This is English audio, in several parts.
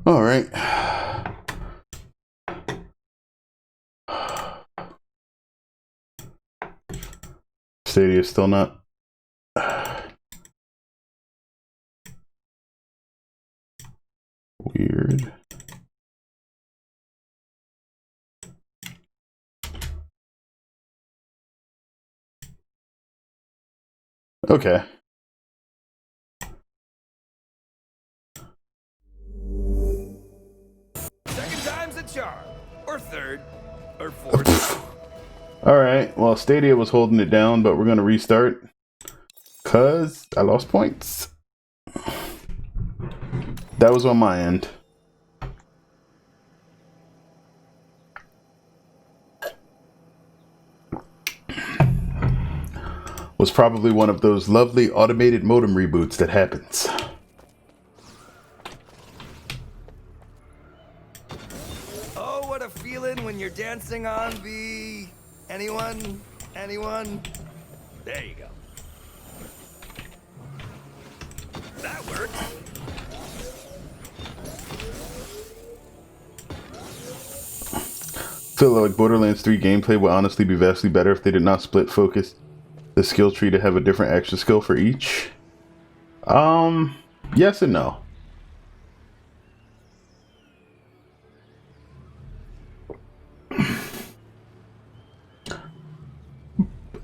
All right. Stadia still not. Weird. Okay. Second time's a charm. Or third. Or fourth. All right. Well, Stadia was holding it down, but we're going to restart because I lost points. That was on my end. Was probably one of those lovely automated modem reboots that happens. Oh, what a feeling when you're dancing on the... Anyone? Anyone? There you go. That worked. Feel like Borderlands 3 gameplay would honestly be vastly better if they did not split focus the skill tree to have a different action skill for each. Yes and no.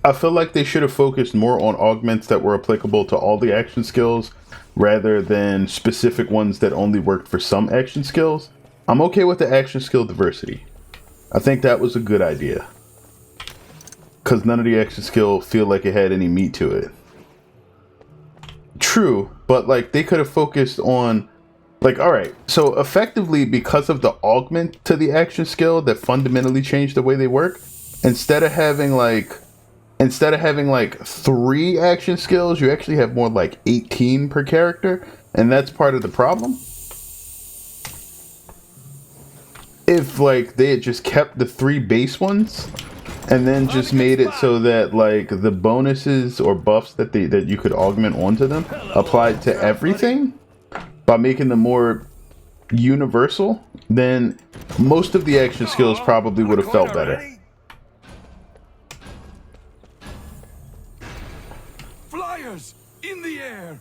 I feel like they should have focused more on augments that were applicable to all the action skills rather than specific ones that only worked for some action skills. I'm okay with the action skill diversity. I think that was a good idea. Because none of the action skill feel like it had any meat to it. True, but like they could have focused on like, all right, so effectively because of the augment to the action skill that fundamentally changed the way they work, instead of having like 3 action skills, you actually have more like 18 per character, and that's part of the problem. If like they had just kept the 3 base ones and then just made it so that like the bonuses or buffs that you could augment onto them applied to everything by making them more universal, then most of the action skills probably would have felt better. Flyers in the air.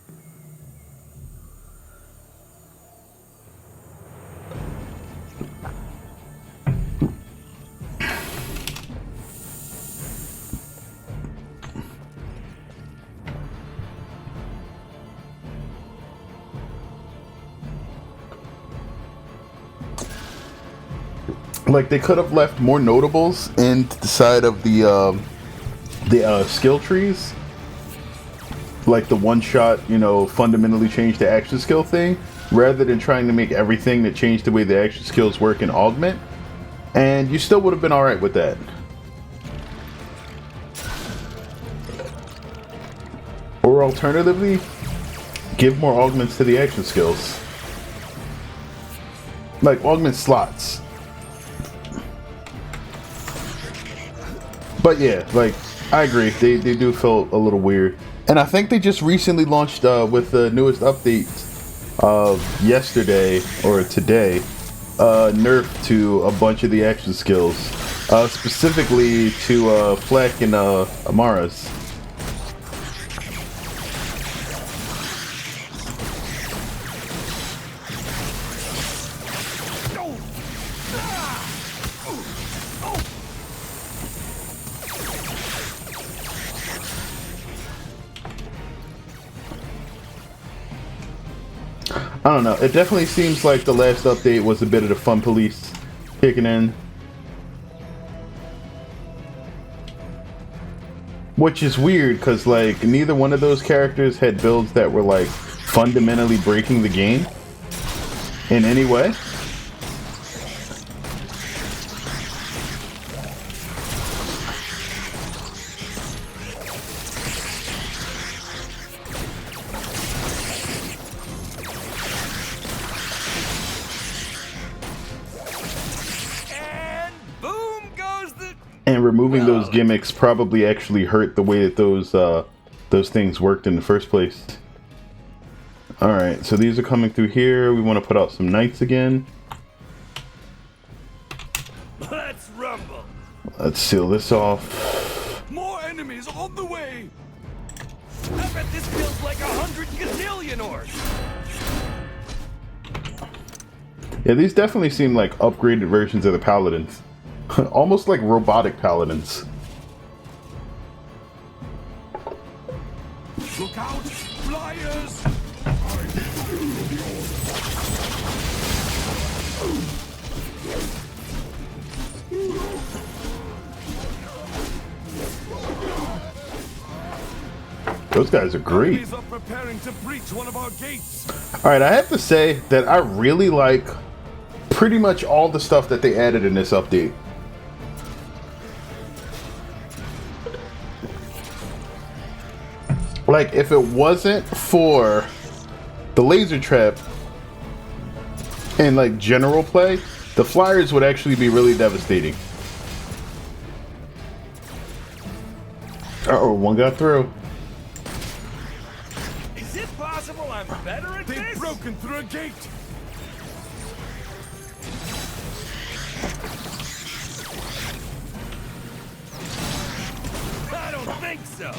Like they could have left more notables in the side of the skill trees, like the one shot, you know, fundamentally change the action skill thing, rather than trying to make everything that changed the way the action skills work and augment. And you still would have been all right with that. Or alternatively, give more augments to the action skills, like augment slots. But yeah, like, I agree. They do feel a little weird. And I think they just recently launched with the newest update yesterday or today, nerf to a bunch of the action skills, specifically to Fleck and Amara's. I don't know. It definitely seems like the last update was a bit of the fun police kicking in. Which is weird because like neither one of those characters had builds that were like fundamentally breaking the game in any way. And removing those gimmicks probably actually hurt the way that those things worked in the first place. Alright, so these are coming through here. We want to put out some knights again. Let's rumble. Let's seal this off. More enemies on the way. I bet this feels like 100 gazillion orcs. Yeah, these definitely seem like upgraded versions of the paladins. Almost like robotic paladins. Look out, flyers! Those guys are great. Enemies are preparing to breach one of our gates. Alright, I have to say that I really like pretty much all the stuff that they added in this update. Like, if it wasn't for the laser trap and like general play, the flyers would actually be really devastating. Uh-oh, one got through. Is it possible I'm better at this? They've broken through a gate. I don't think so.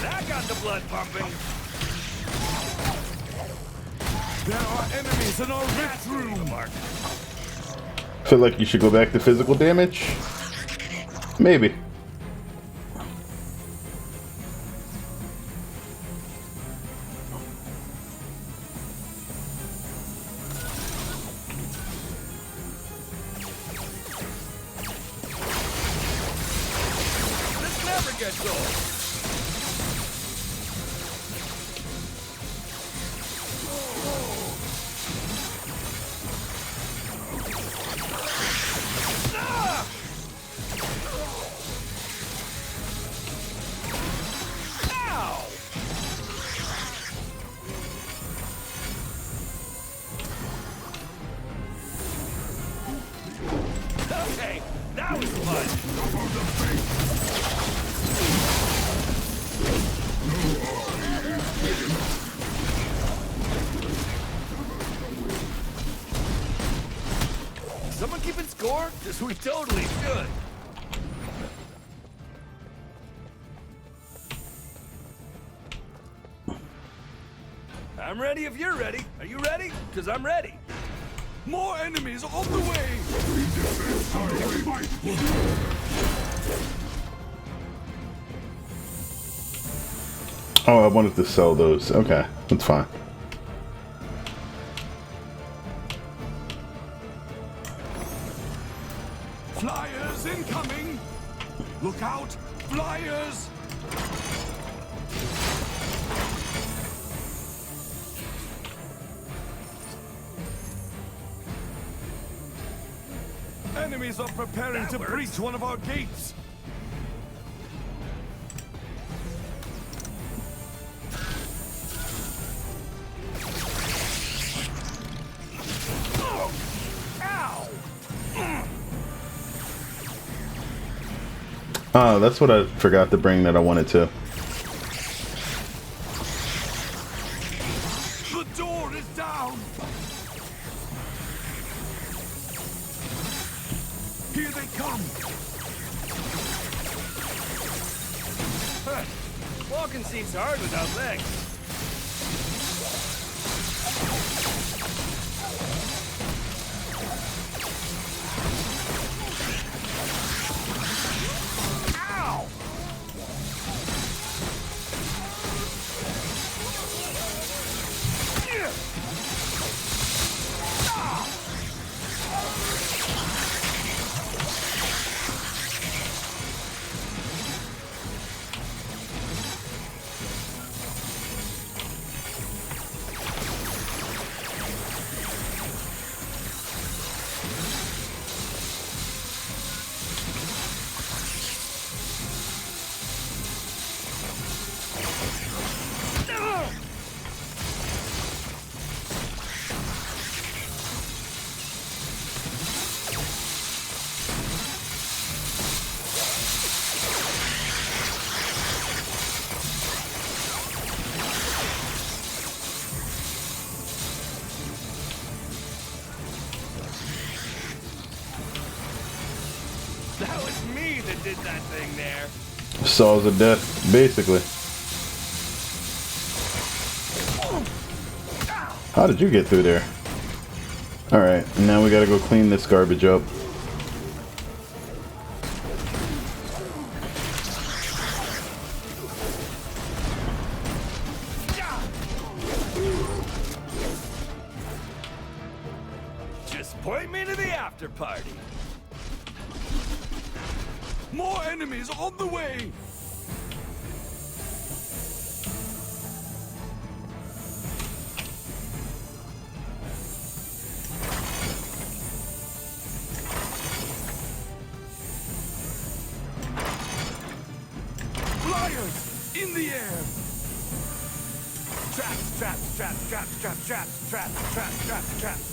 That got the blood pumping. There are enemies in our rift room. Mark. Feel like you should go back to physical damage? Maybe. This never gets old. Okay, that was fun. Someone keeping score? Because we totally should. I'm ready if you're ready. Are you ready? Because I'm ready. More enemies on the way! Oh, I wanted to sell those. Okay, that's fine. Flyers incoming! Look out! Flyers! Enemies are preparing to breach one of our gates! Oh! Ow! Oh, that's what I forgot to bring that I wanted to. The door is down! Here they come! Huh. Walking seems hard without legs. Ow! That was me that did that thing there. Saws of death, basically. How did you get through there? Alright, now we gotta go clean this garbage up. Just point me to the after party. More enemies on the way! Flyers! In the air! Traps, traps, traps, traps, traps, traps, traps, traps, traps, traps.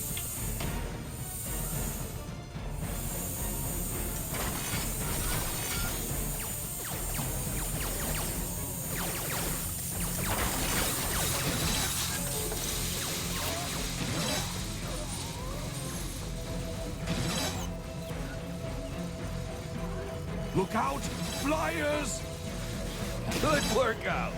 Look out! Flyers! Good workout.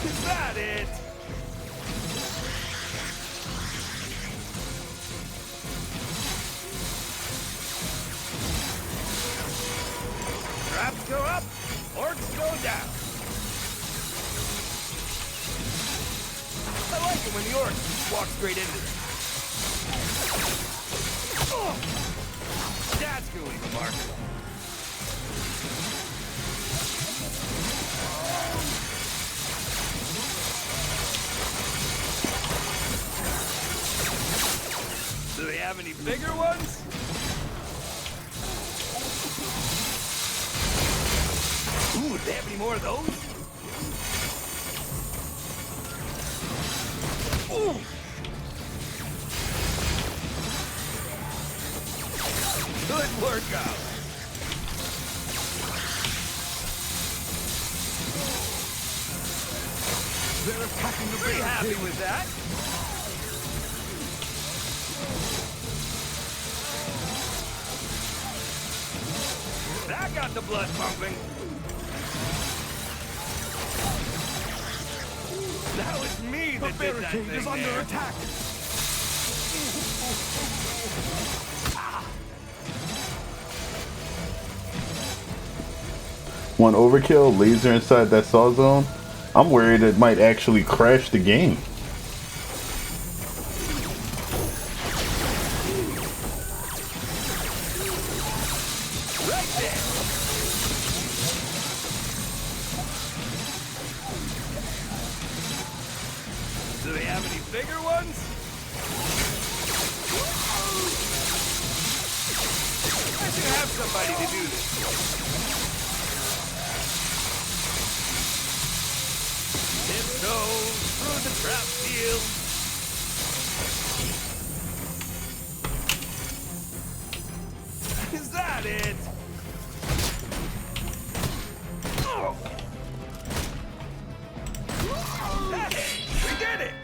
Is that it? Traps go up, orcs go down. I like it when the orcs just walk straight into it. That's gonna leave a mark. Do they have any bigger ones? Ooh, do they have any more of those? Ooh. Good workout. They're attacking the Pretty happy barricade. with that. That got the blood pumping. That was me The that did that barricade thing is under there. attack. One overkill, laser inside that saw zone. I'm worried it might actually crash the game. Right there. Do they have any bigger ones? I should have somebody to do this. Tiptoe through the trap field. Is that it? Oh. Hey, we did it!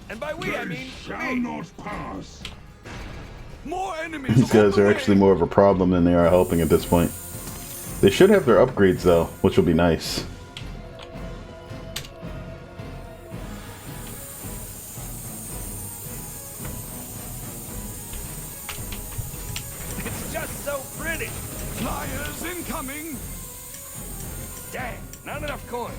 And by we, I mean me. not pass. More enemies. These guys on the are way. actually more of a problem than they are helping at this point. They should have their upgrades though, which will be nice. It's just so pretty. Flyers incoming. Dang, not enough coin.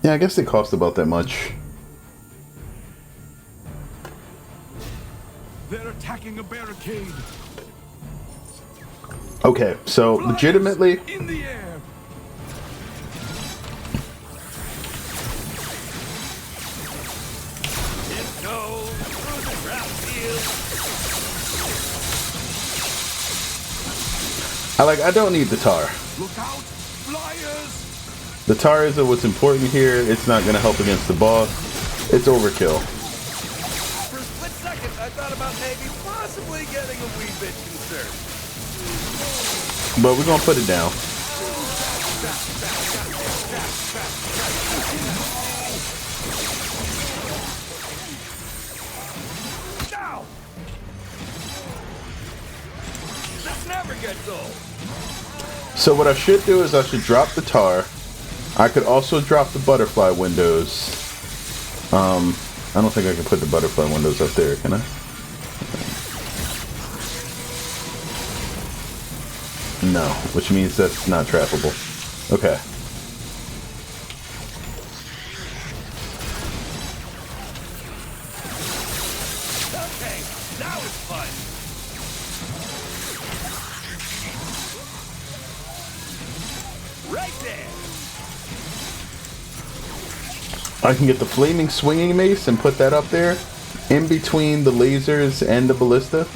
Yeah, I guess they cost about that much. They're attacking a barricade. Okay, so Flyers legitimately, in the air. Tiptoe through the trap field. I don't need the tar. Look out! Flyers. The tar isn't what's important here. It's not going to help against the boss. It's overkill. For a split second, I thought about maybe possibly getting a wee bit concerned. But we're gonna put it down. Ow! This never gets old. So what I should do is I should drop the tar. I could also drop the butterfly windows. I don't think I can put the butterfly windows up there, can I? No, which means that's not trappable. Okay. Okay, that was fun. Right there. I can get the flaming swinging mace and put that up there in between the lasers and the ballista.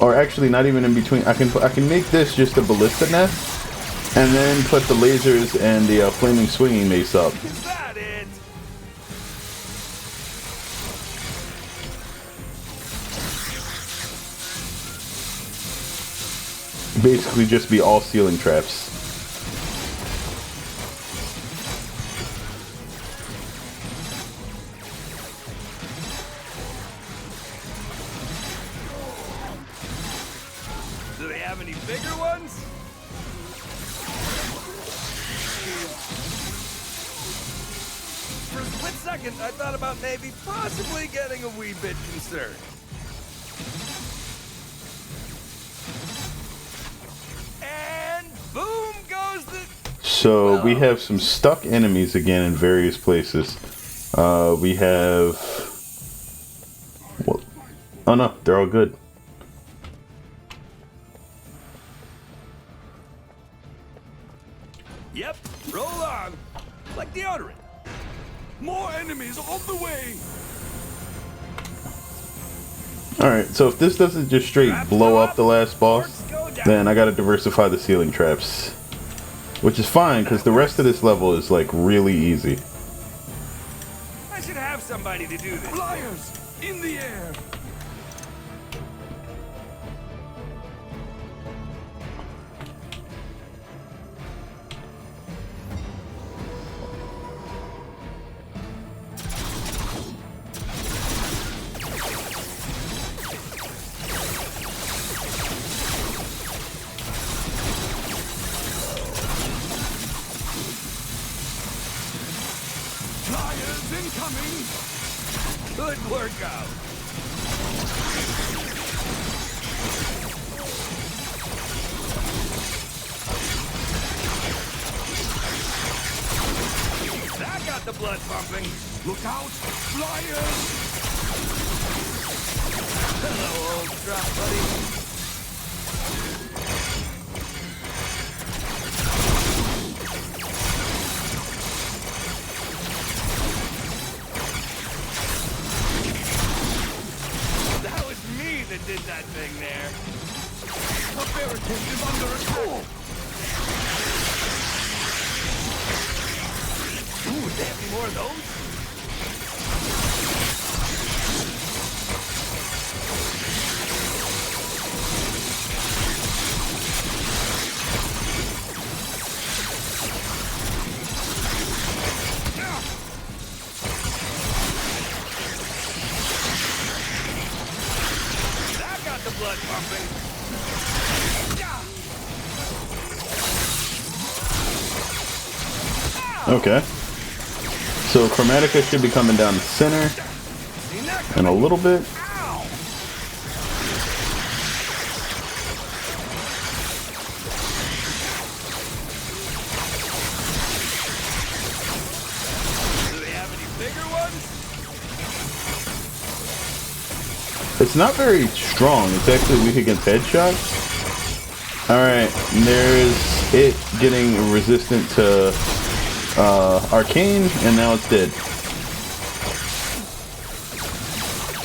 Or actually not even in between. I can make this just a ballista nest and then put the lasers and the flaming swinging mace up. Is that it? Basically just be all ceiling traps. Do they have any bigger ones? For a split second, I thought about maybe possibly getting a wee bit concerned. And boom goes the... So we have some stuck enemies again in various places. We have... Well, oh no, they're all good. Yep, roll on. Like deodorant. More enemies on the way. Alright, so if this doesn't just straight blow up the last boss, then I gotta diversify the ceiling traps. Which is fine, because the rest of this level is like really easy. I should have somebody to do this. Flyers in the air. Flyers incoming. Good workout. That got the blood pumping. Look out, flyers. Hello, old drop buddy. That was me that did that thing there. The barricade is under attack. Ooh, they have any more of those? That got the blood pumping. Okay. So Chromatica should be coming down the center Seen that in a coming? little bit. Ow! Do they have any bigger ones? It's not very strong. It's actually weak against headshots. Alright, there's it getting resistant to arcane, and now it's dead.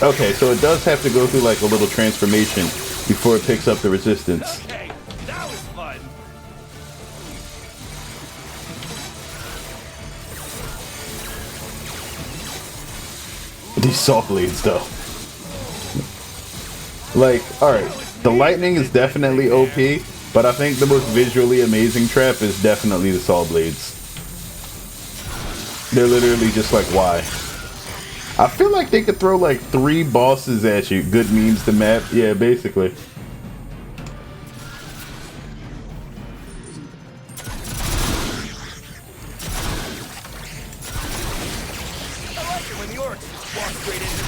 Okay, so it does have to go through like a little transformation before it picks up the resistance. Okay, that was fun. These saw blades though. Like, alright, the lightning is definitely OP, but I think the most visually amazing trap is definitely the saw blades. They're literally just like, why? I feel like they could throw like 3 bosses at you. Good memes to map. Yeah, basically. I like it when the orcs walk straight into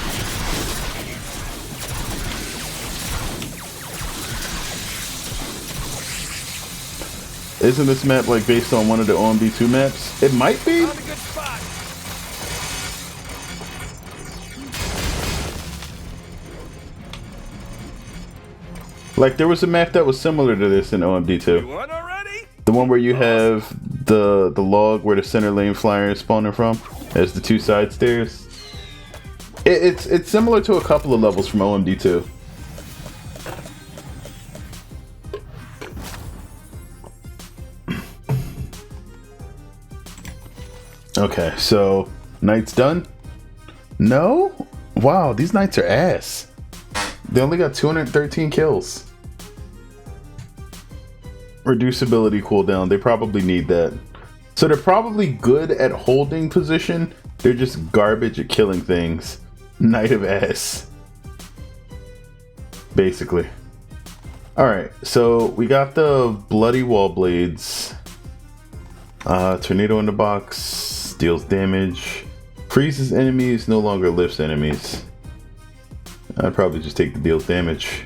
Isn't this map like based on one of the OMB2 maps? It might be. Found a good spot. Like there was a map that was similar to this in OMD2. One already? The one where you have the log where the center lane flyer is spawning from as the 2 side stairs. It's similar to a couple of levels from OMD2. Okay, so knight's done? No? Wow, these knights are ass. They only got 213 kills. Reduce ability cooldown. They probably need that. So they're probably good at holding position. They're just garbage at killing things. Knight of ass. Basically. Alright, so we got the bloody wall blades. Tornado in the box. Deals damage. Freezes enemies, no longer lifts enemies. I'd probably just take the deals damage.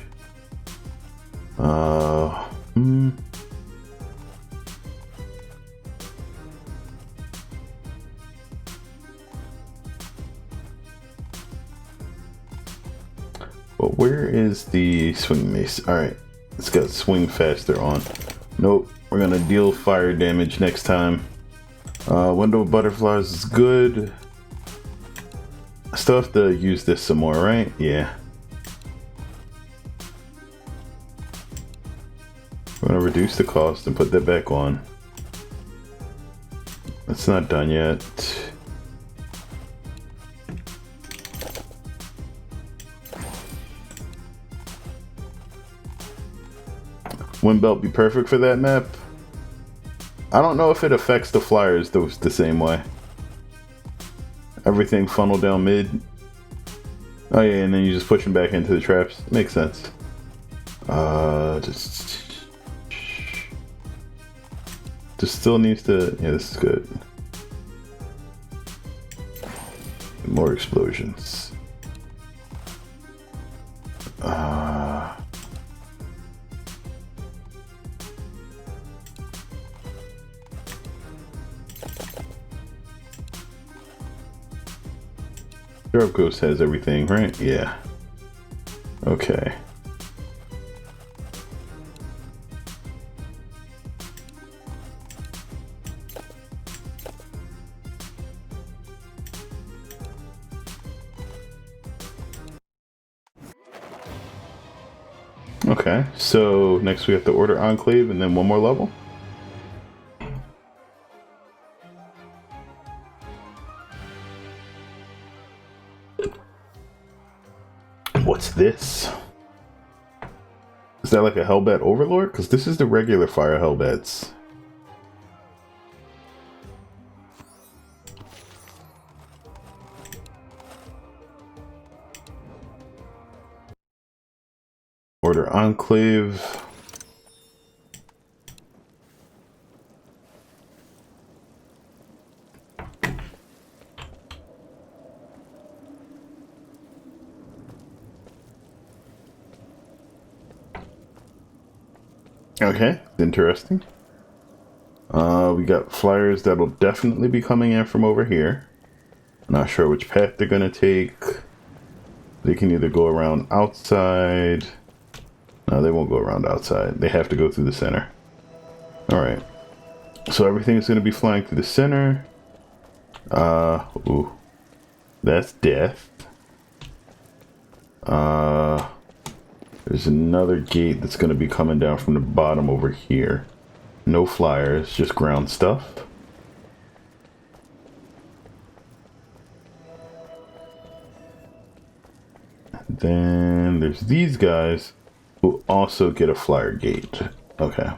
But where is the swing mace? Alright, it's got swing faster on. Nope, we're gonna deal fire damage next time. Window of butterflies is good. I still have to use this some more, right? Yeah. We're gonna reduce the cost and put that back on. It's not done yet. Wind belt be perfect for that map? I don't know if it affects the flyers the same way. Everything funnel down mid. Oh yeah, and then you just push them back into the traps. Makes sense. Just still needs to. Yeah, this is good. More explosions. Drop Ghost has everything, right? Yeah. Okay. Okay, so next we have to order Enclave and then one more level. What's this? Is that like a Hellbat Overlord? Because this is the regular fire Hellbats. Order Enclave. Okay, interesting. We got flyers that'll definitely be coming in from over here. Not sure which path they're gonna take. They can either go around outside. No, they won't go around outside. They have to go through the center. Alright. So everything is gonna be flying through the center. Ooh. That's death. There's another gate that's going to be coming down from the bottom over here. No flyers, just ground stuff. then there's these guys who also get a flyer gate. Okay.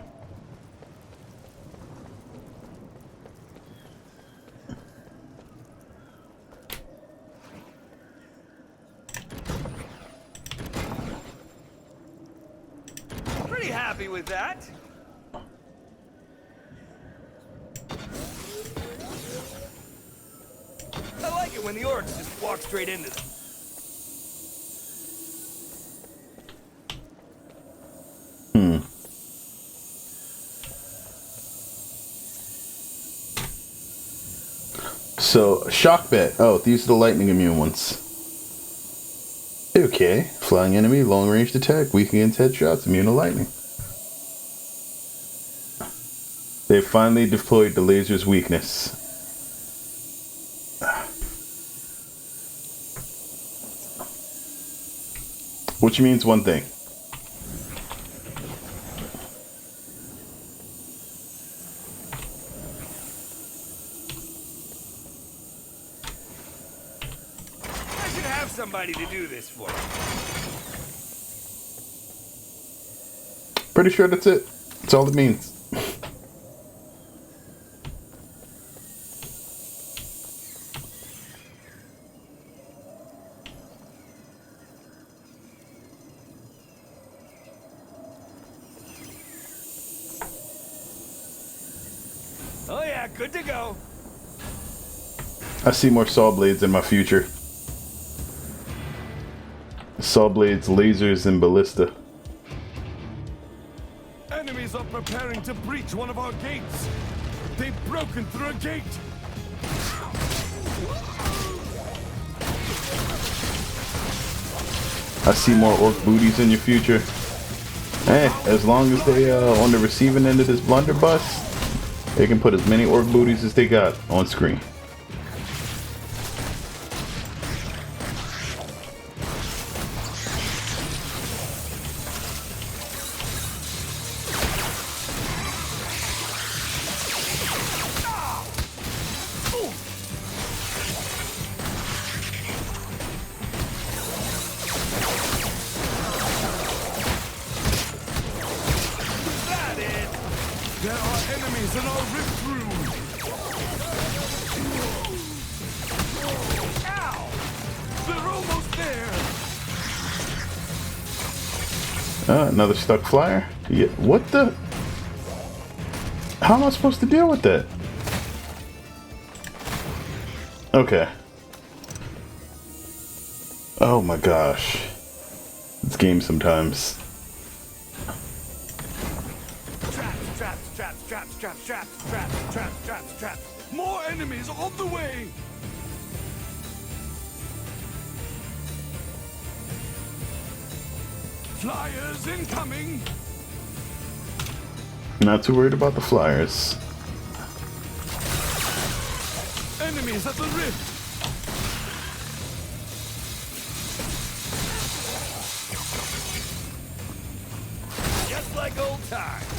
Pretty happy with that. I like it when the orcs just walk straight into them. So, shock bet. Oh, these are the lightning immune ones. Okay. Flying enemy, long range attack, weak against headshots, immune to lightning. They finally deployed the laser's weakness. Which means one thing. Somebody to do this for. Pretty sure that's it. That's all it means. Oh yeah, good to go. I see more saw blades in my future. Saw blades, lasers, and ballista. Enemies are preparing to breach one of our gates. They've broken through a gate. I see more orc booties in your future. Hey, as long as they on the receiving end of this blunderbuss, they can put as many orc booties as they got on screen. There are enemies in our rift room. Ow! They're almost there. Another stuck flyer. Yeah, what the? How am I supposed to deal with that? Okay. Oh my gosh. This game sometimes. Traps. More enemies on the way. Flyers incoming. Not too worried about the flyers. Enemies at the rift. Just like old times.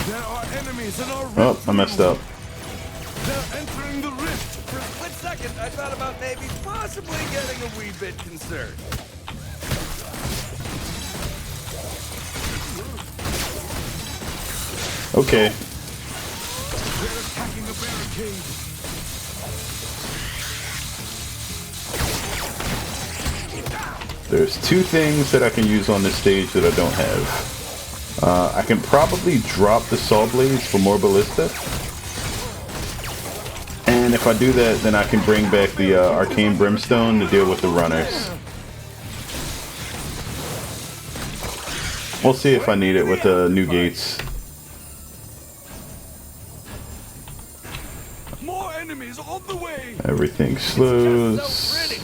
There are enemies in our rift. Oh, I messed up. They're entering the rift. For a split second, I thought about maybe possibly getting a wee bit concerned. Okay. They're attacking the barricade. There's two things that I can use on this stage that I don't have. I can probably drop the saw blades for more ballista. And if I do that, then I can bring back the arcane brimstone to deal with the runners. We'll see if I need it with the new gates. More enemies on the way. Everything slows. So pretty.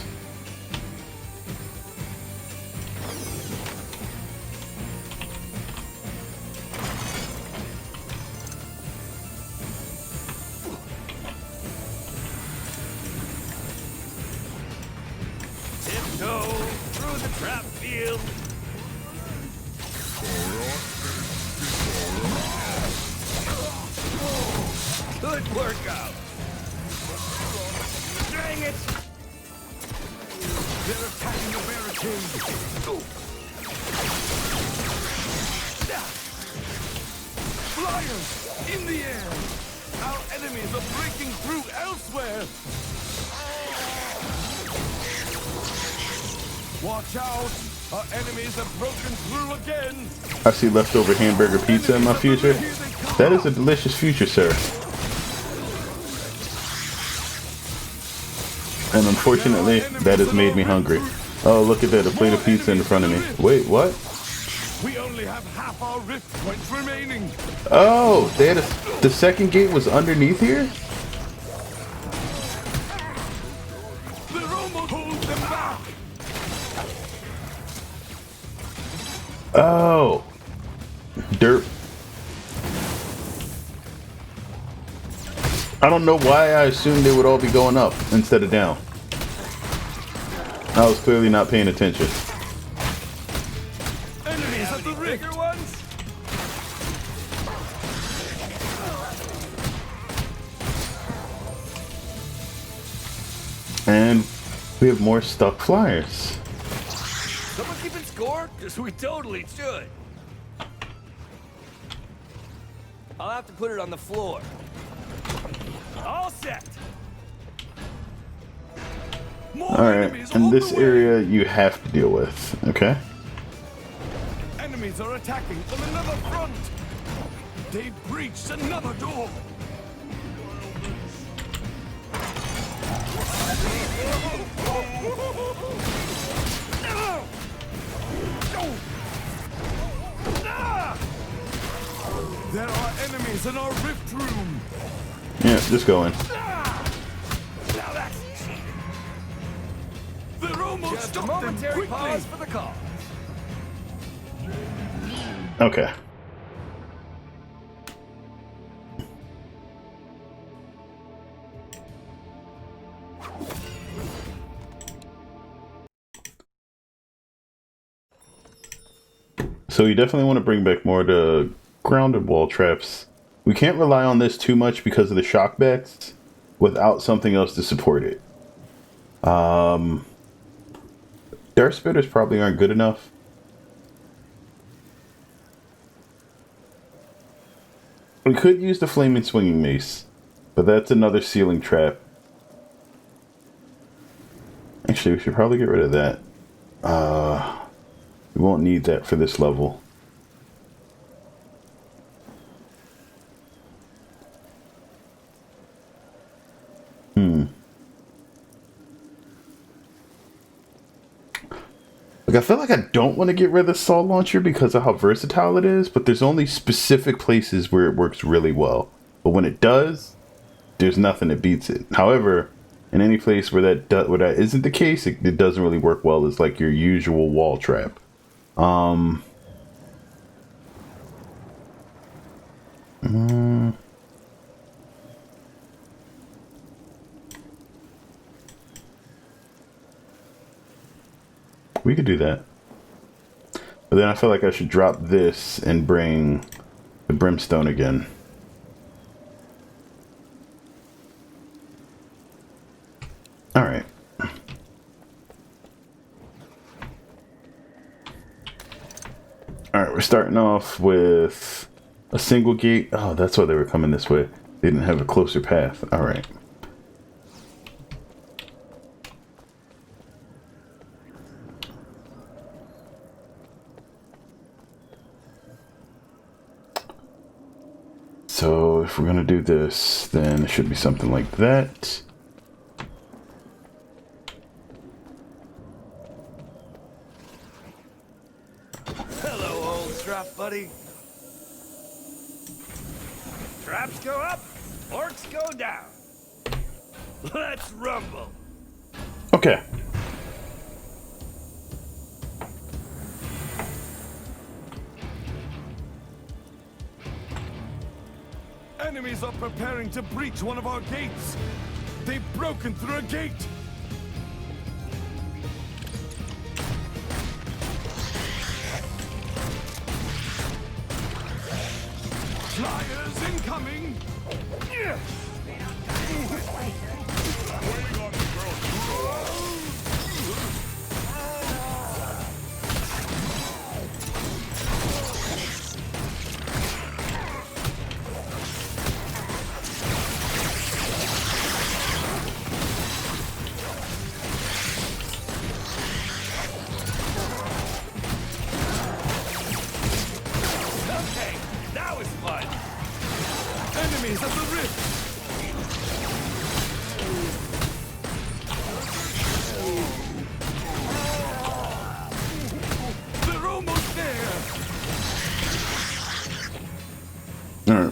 Tiptoe through the trap field. Good workout. Dang it! They're attacking the barricade. Flyers in the air. Our enemies are breaking through elsewhere. Watch out. Our enemies have broken through again. I see leftover hamburger pizza in my future. That is a delicious future, sir. And unfortunately, that has made me hungry. Oh, look at that, a plate of pizza in front of me. Wait, what? We only have half our rift points remaining. Oh, they had the second gate was underneath here? They're almost hold them back. Oh. Dirt. I don't know why I assumed they would all be going up instead of down. I was clearly not paying attention. Enemies at the rift. Bigger ones? And we have more stuck flyers. Someone keeping score? Because we totally should. I'll have to put it on the floor. All set. More Alright, enemies and on this the way. area you have to deal with, okay? Enemies are attacking from another front. They've breached another door. There are enemies in our rift room. Yeah, just going. Now that's cheating. They're almost Just a stopped them momentary quickly. pause for the call. Okay. So you definitely want to bring back more of the grounded wall traps. We can't rely on this too much because of the shockbacks without something else to support it. Dart spitters probably aren't good enough. We could use the flaming swinging mace, but that's another ceiling trap. Actually, we should probably get rid of that. We won't need that for this level. Like, I feel like I don't want to get rid of the saw launcher because of how versatile it is, but there's only specific places where it works really well. But when it does, there's nothing that beats it. However, in any place where that isn't the case, it doesn't really work well as like your usual wall trap. We could do that. But then I feel like I should drop this and bring the brimstone again. Alright. Alright, we're starting off with a single gate. Oh, that's why they were coming this way. They didn't have a closer path. Alright. So if we're gonna do this, then it should be something like that. Hello, old strap buddy. Traps go up, orcs go down. Let's rumble. Okay. Enemies are preparing to breach one of our gates. They've broken through a gate. Flyers incoming.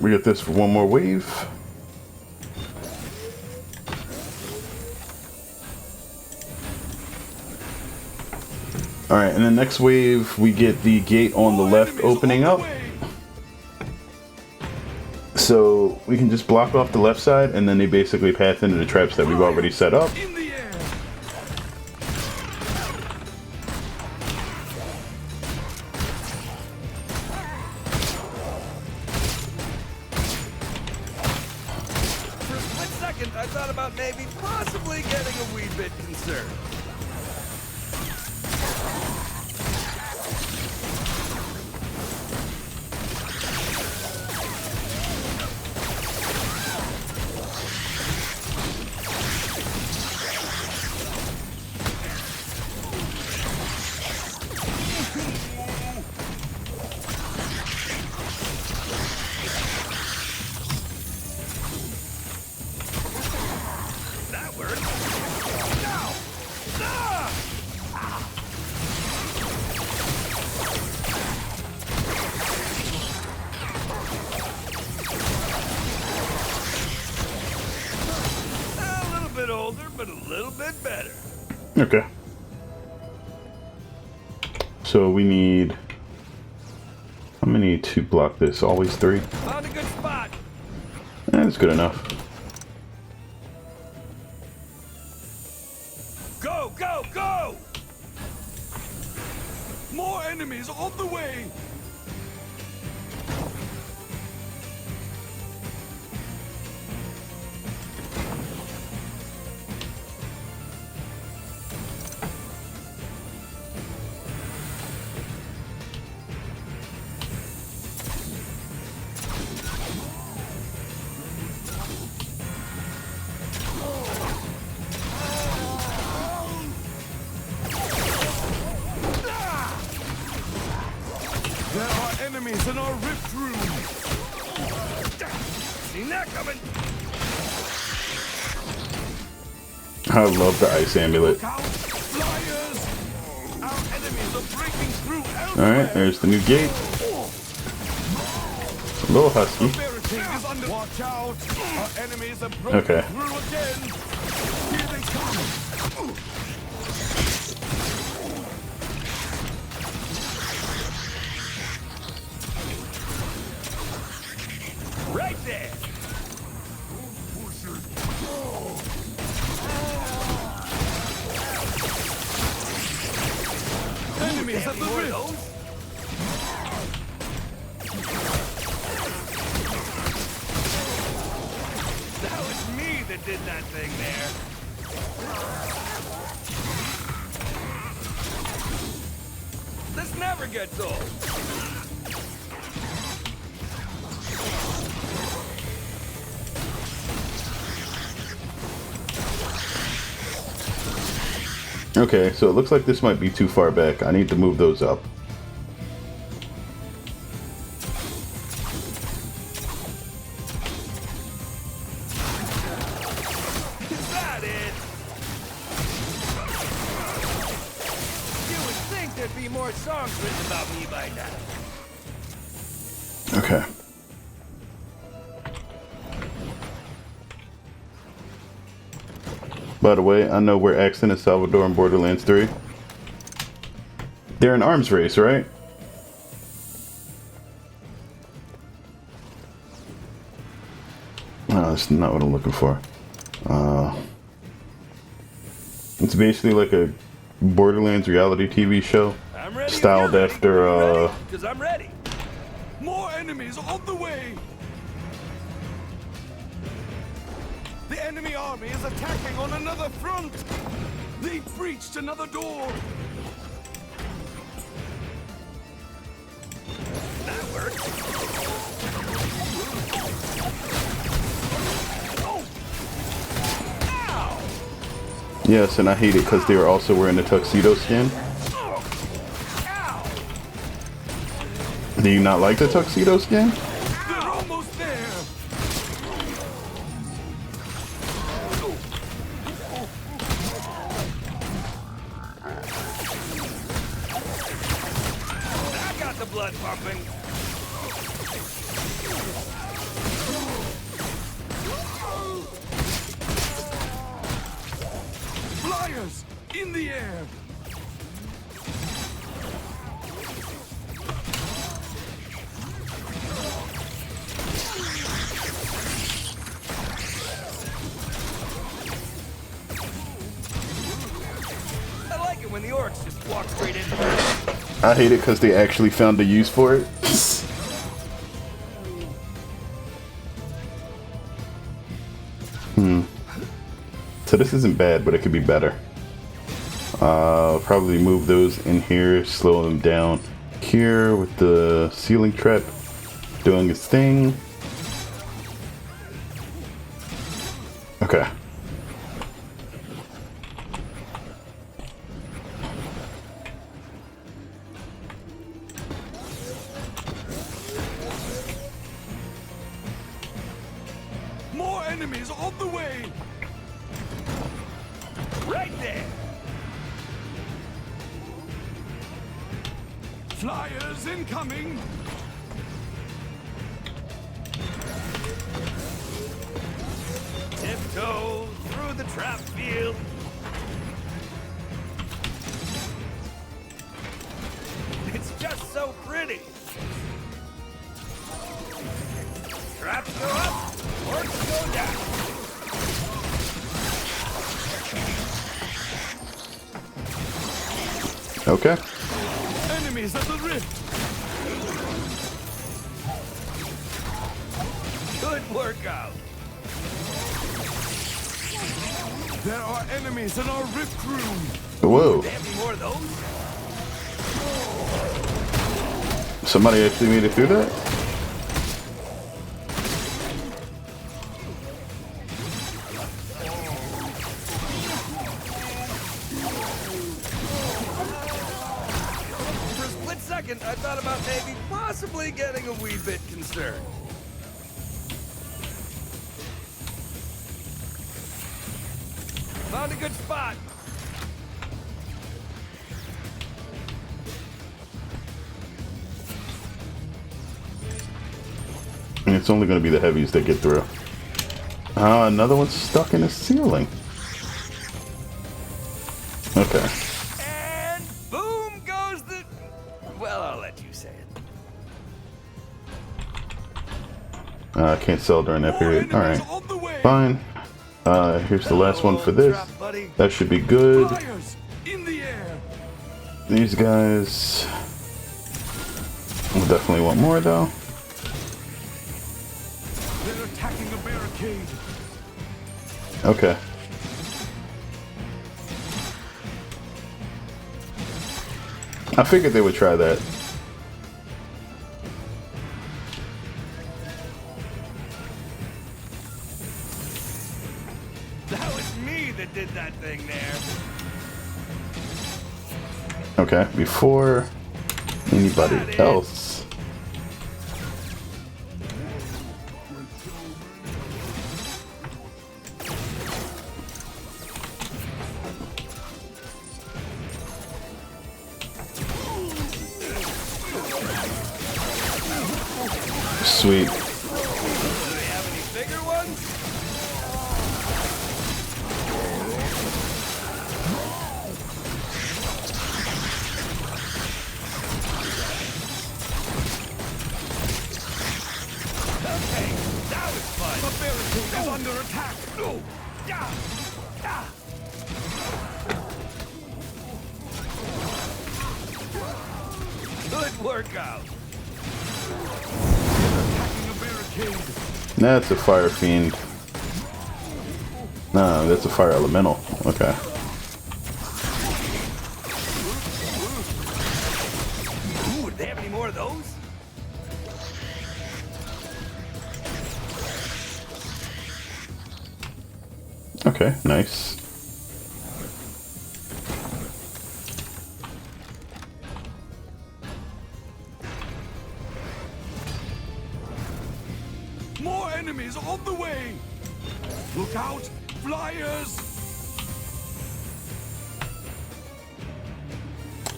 we get this for one more wave. Alright, and then next wave, we get the gate on the left opening up. So we can just block off the left side, and then they basically pass into the traps that we've already set up. In the air. For a split second, I thought about maybe possibly getting a wee bit concerned. That worked. Now! Ah! A little bit older, but a little bit better. Okay. So we need... How many to block this? Always 3? Found a good spot. That's good enough. Go, go, go! More enemies on the way. There are enemies in our rift room. Seen that coming. I love the ice amulet. Look out, flyers! Our enemies are breaking through everywhere. Alright, there's the new gate. A little husky. Barricade is under. Watch out! Our enemies are broken Okay. through again. Here they come. Right there. Enemies at the More of rift. those? That was me that did that thing there. This never gets old. Okay, so it looks like this might be too far back. I need to move those up. Is that it? You would think there'd be more songs written about me by now. Okay. By the way, I know we're X in El Salvador in Borderlands 3. They're an arms race, right? No, that's not what I'm looking for. It's basically like a Borderlands reality TV show. I'm ready. Styled after, Because I'm ready. More enemies on the way. The enemy army is attacking on another front. They breached another door. That worked. Oh! Ow! Yes, and I hate it because they were also wearing the tuxedo skin. Oh! Ow! Do you not like the tuxedo skin? They're almost there. That got the blood pumping. Flyers in the air. I like it when the orcs just walk straight into it. I hate it because they actually found a use for it. So this isn't bad, but it could be better. Probably move those in here, slow them down here with the ceiling trap doing its thing. Okay. More enemies on the way. Right there. Flyers incoming. Tiptoe through the trap field. It's just so pretty. Traps go up, orcs go down. Okay. Enemies at the rift. Good workout. There are enemies in our rift room. Whoa. They have any more of those? Somebody actually made it through that? For a split second, I thought about maybe possibly getting a wee bit concerned. Found a good spot. And it's only going to be the heavies that get through. Another one's stuck in the ceiling. Okay. And boom goes the... Well, I'll let you say it. I can't sell during that More period. enemies Alright. on the way. Fine. Here's the last one for this. Trap, buddy. That should be good. Flyers in the air. These guys... We'll definitely want more though. They're attacking a barricade. Okay. I figured they would try that. That was me that did that thing there. Okay, before anybody else. Sweet. Do they have any bigger ones? Okay, that was fun. The barricade is under attack. Oh, yeah, yeah. Good workout. Attacking a barricade. That's a fire fiend. No, that's a fire elemental. Okay. Ooh, do they have any more of those? Okay, nice. More enemies on the way. Look out, flyers.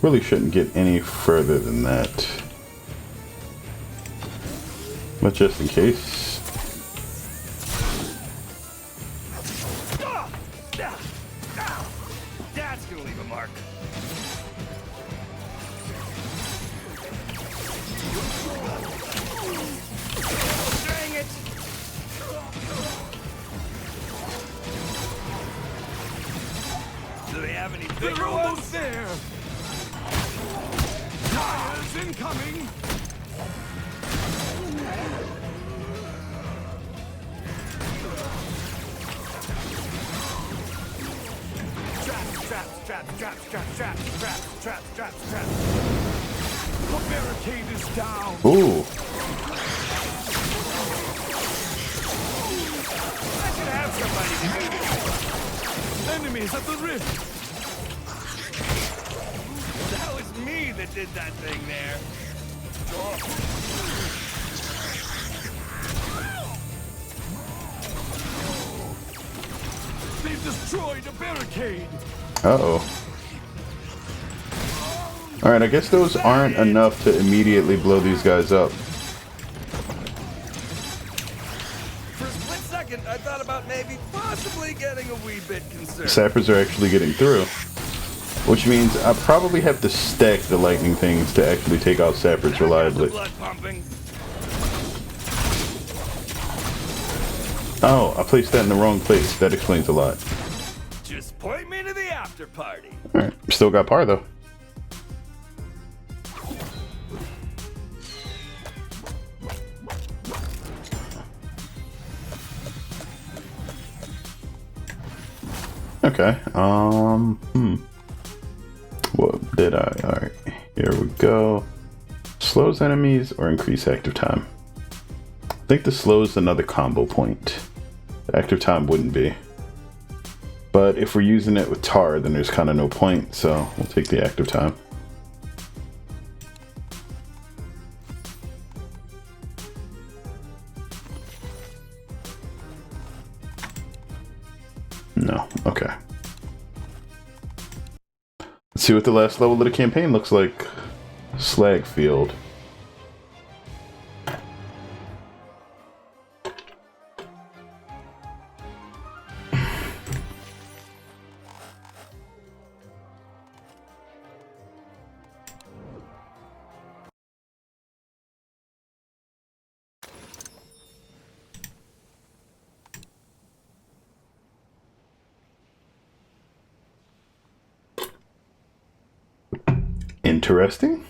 Really shouldn't get any further than that. But just in case. soon leave a mark. Dang it! Do they have any bigger They're almost ones? there. Fires incoming. Traps. The barricade is down. Ooh. I should have somebody to do this. Enemies at the rift. That was me that did that thing there. They've destroyed a barricade. Uh-oh. Alright, I guess those aren't enough to immediately blow these guys up. For a split second, I thought about maybe possibly getting a wee bit concerned. Sappers are actually getting through. Which means I probably have to stack the lightning things to actually take out sappers reliably. Blood pumping. Oh, I placed that in the wrong place. That explains a lot. Just point me to the after party. Alright, still got par though. Okay, what did I? Alright, here we go. Slows enemies or increase active time? I think the slows another combo point. The active time wouldn't be. But if we're using it with tar, then there's kind of no point, so we'll take the active time. No, okay. Let's see what the last level of the campaign looks like. Slag Field. Interesting.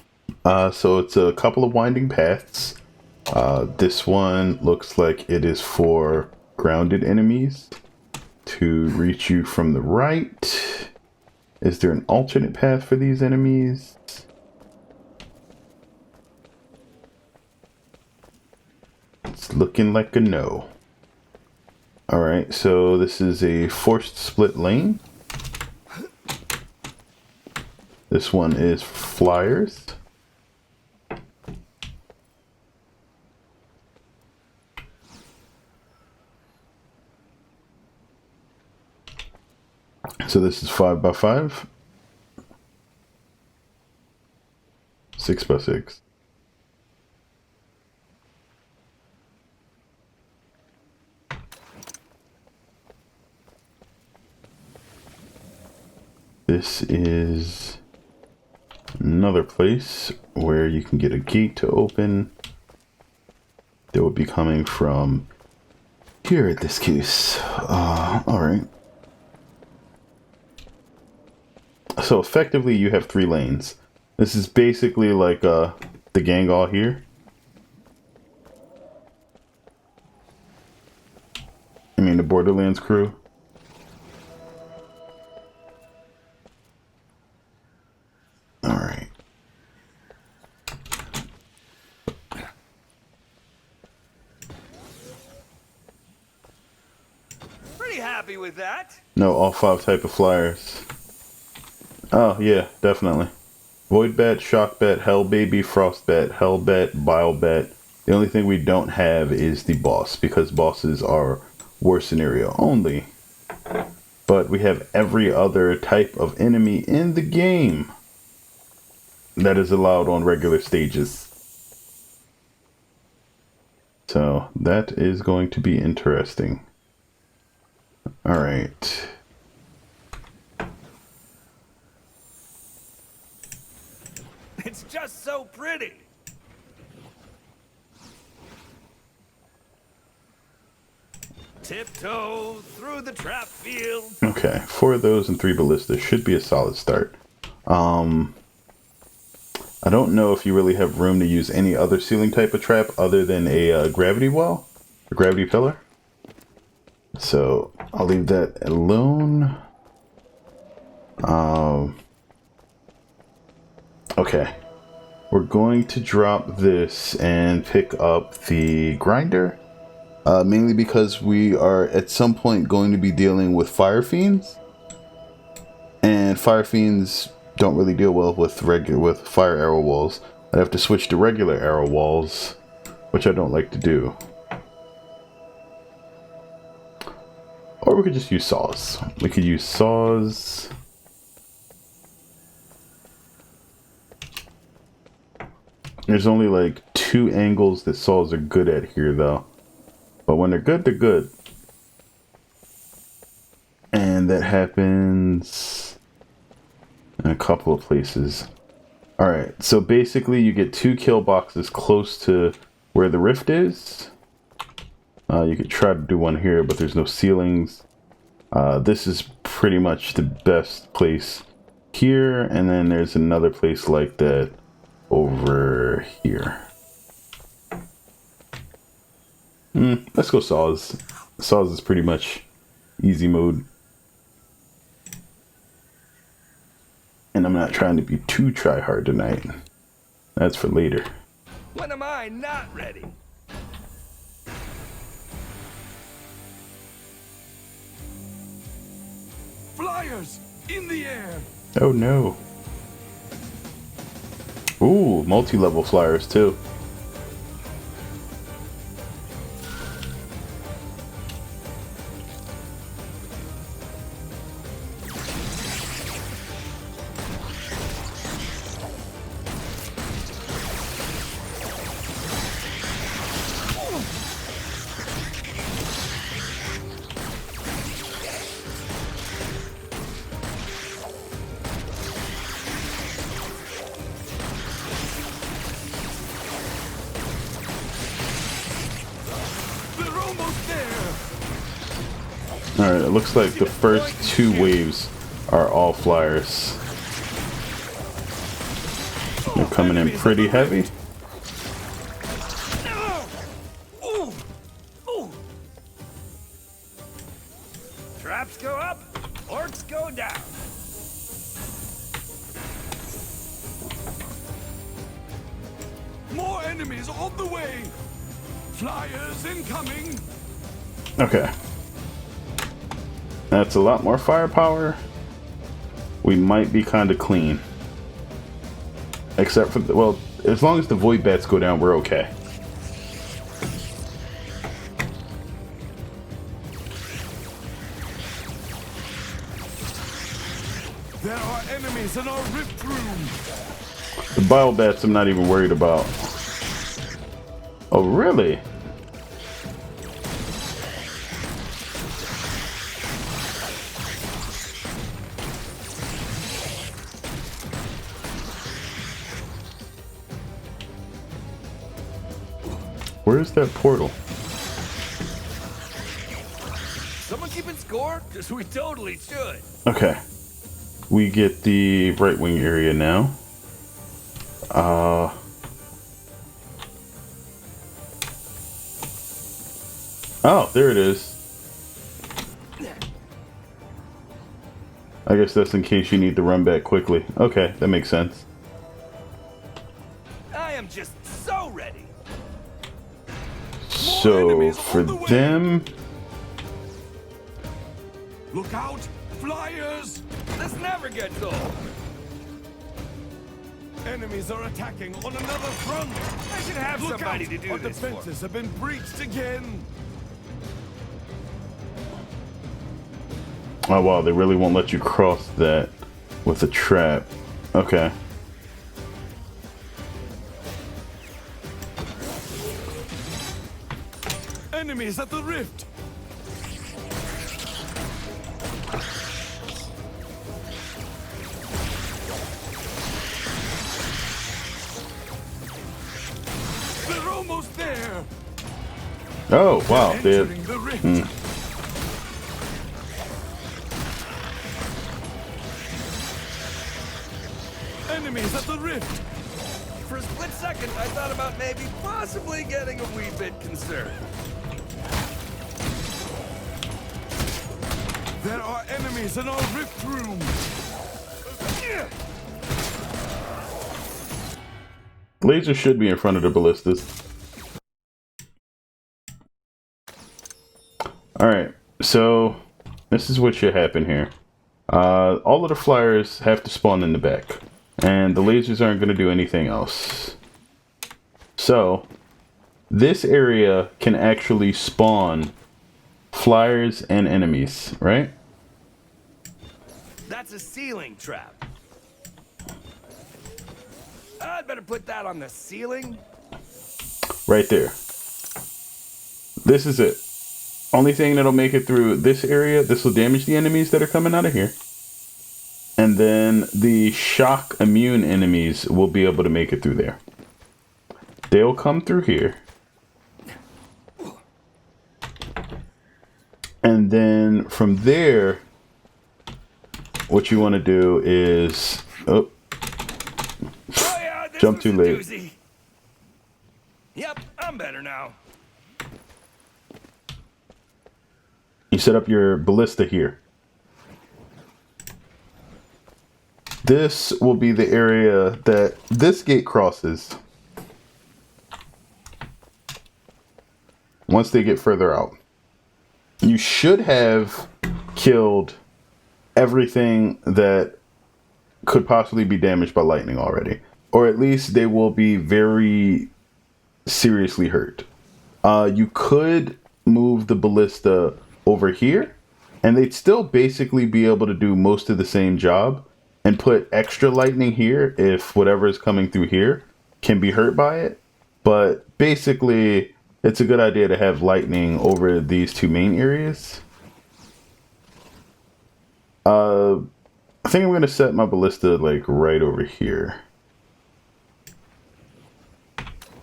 So it's a couple of winding paths. This one looks like it is for grounded enemies to reach you from the right. Is there an alternate path for these enemies? It's looking like a no. Alright, so this is a forced split lane. This one is flyers. So this is 5x5. 6x6. This is another place where you can get a gate to open. That would be coming from here at this case. Alright. So effectively you have 3 lanes. This is basically like the gang all here. I mean the Borderlands crew. Alright. Pretty happy with that. No, all 5 type of flyers. Oh, yeah, definitely. Void Bat, Shock Bat, Hell Baby, Frost Bat, Hell Bat, Bile Bat. The only thing we don't have is the boss, because bosses are worst scenario only. But we have every other type of enemy in the game that is allowed on regular stages. So that is going to be interesting. Alright. It's just so pretty. Tiptoe through the trap field. Okay, 4 of those and 3 ballistas should be a solid start. I don't know if you really have room to use any other ceiling type of trap other than a gravity well, a gravity pillar. So I'll leave that alone. Okay, we're going to drop this and pick up the grinder, mainly because we are at some point going to be dealing with fire fiends, and fire fiends don't really deal well with fire arrow walls. I'd have to switch to regular arrow walls, which I don't like to do. Or we could just use saws. We could use saws. There's only like 2 angles that saws are good at here though. But when they're good, they're good. And that happens in a couple of places. Alright, so basically you get 2 kill boxes close to where the rift is. You could try to do one here, but there's no ceilings. This is pretty much the best place here, and then there's another place like that over here. Let's go saws. Saws is pretty much easy mode. And I'm not trying to be too try hard tonight. That's for later. When am I not ready? Flyers in the air. Oh no. Ooh, multi-level flyers too. Alright, it looks like the first 2 waves are all flyers. They're coming in pretty heavy. Traps go up, orcs go down. More enemies on the way. Flyers incoming. Okay. That's a lot more firepower. We might be kind of clean. Except for, well, as long as the void bats go down, we're okay. There are enemies in our rift room. The bile bats I'm not even worried about. Oh, really? Where's that portal? Someone keeping score? Because we totally should. Okay. We get the right wing area now. Oh, there it is. I guess that's in case you need to run back quickly. Okay, that makes sense. I am just so ready. So, for them... Look out, flyers! This never gets old. Enemies are attacking on another front. I should have Look somebody out. to do Our this for. defenses have been breached again. Oh wow, they really won't let you cross that with a trap. Okay. Enemies at the rift. Oh, wow. Entering the rift. Enemies at the rift. For a split second, I thought about maybe possibly getting a wee bit concerned. There are enemies in our rift room. Laser should be in front of the ballistas. Alright, so this is what should happen here. All of the flyers have to spawn in the back, and the lasers aren't going to do anything else. So, this area can actually spawn flyers and enemies, right? That's a ceiling trap. I'd better put that on the ceiling. Right there. This is it. Only thing that'll make it through this area, this will damage the enemies that are coming out of here. And then the shock immune enemies will be able to make it through there. They'll come through here. And then from there, what you want to do is... Oh, Oh yeah, this jump was too a late. doozy. Yep, I'm better now. You set up your ballista here. This will be the area that this gate crosses. Once they get further out. You should have killed everything that could possibly be damaged by lightning already. Or at least they will be very seriously hurt. You could move the ballista over here, and they'd still basically be able to do most of the same job, and put extra lightning here if whatever is coming through here can be hurt by it. But basically, it's a good idea to have lightning over these two main areas. I think I'm going to set my ballista like right over here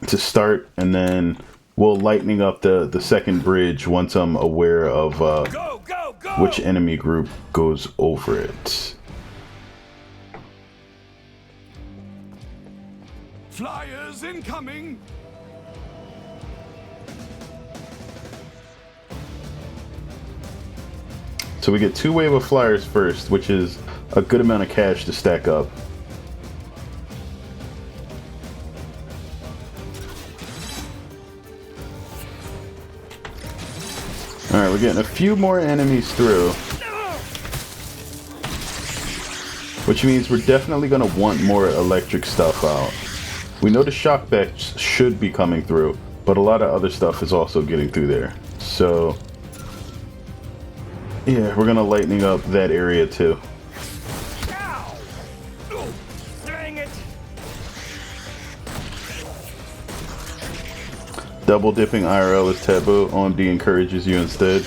to start, and then we'll lightning up the second bridge once I'm aware of Go, go, go! which enemy group goes over it. Flyers incoming. So we get 2 wave of flyers first, which is a good amount of cash to stack up. Alright, we're getting a few more enemies through. Which means we're definitely going to want more electric stuff out. We know the shock bats should be coming through, but a lot of other stuff is also getting through there. So, yeah, we're going to lightning up that area too. Ow! Oh, dang it! Double dipping IRL is taboo. OMD encourages you instead.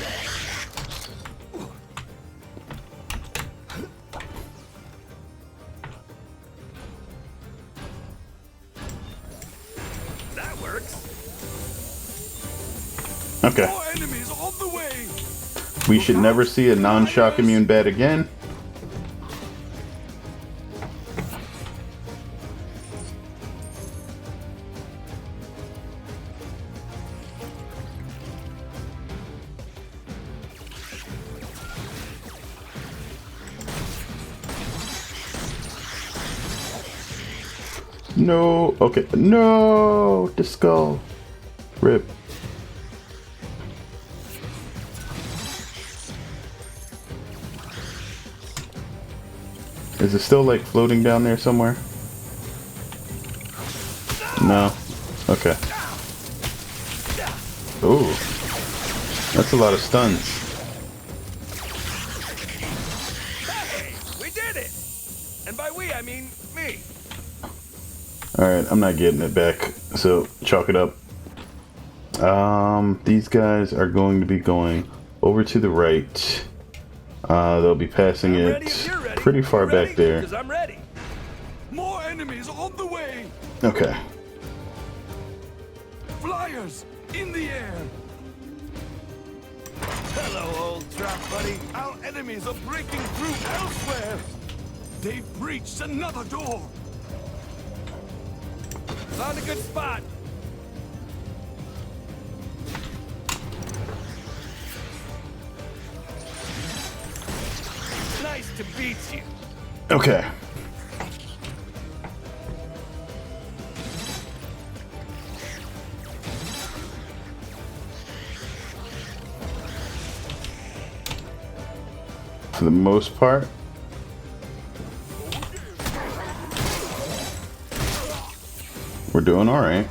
That works. Okay. More enemies on the way. We should never see a non-shock immune bat again. No. Okay. No. The skull. Rip. Is it still like floating down there somewhere? No. Okay. Ooh. That's a lot of stuns. Hey, we did it! And by we, I mean me. Alright, I'm not getting it back, so chalk it up. These guys are going to be going over to the right. They'll be passing I'm ready it if you're ready. pretty far You ready? back there. 'Cause I'm ready. More enemies on the way. Okay. Flyers in the air. Hello, old trap buddy. Our enemies are breaking through elsewhere. They've breached another door. Found a good spot. Nice to beat you. Okay. For the most part. We're doing all right.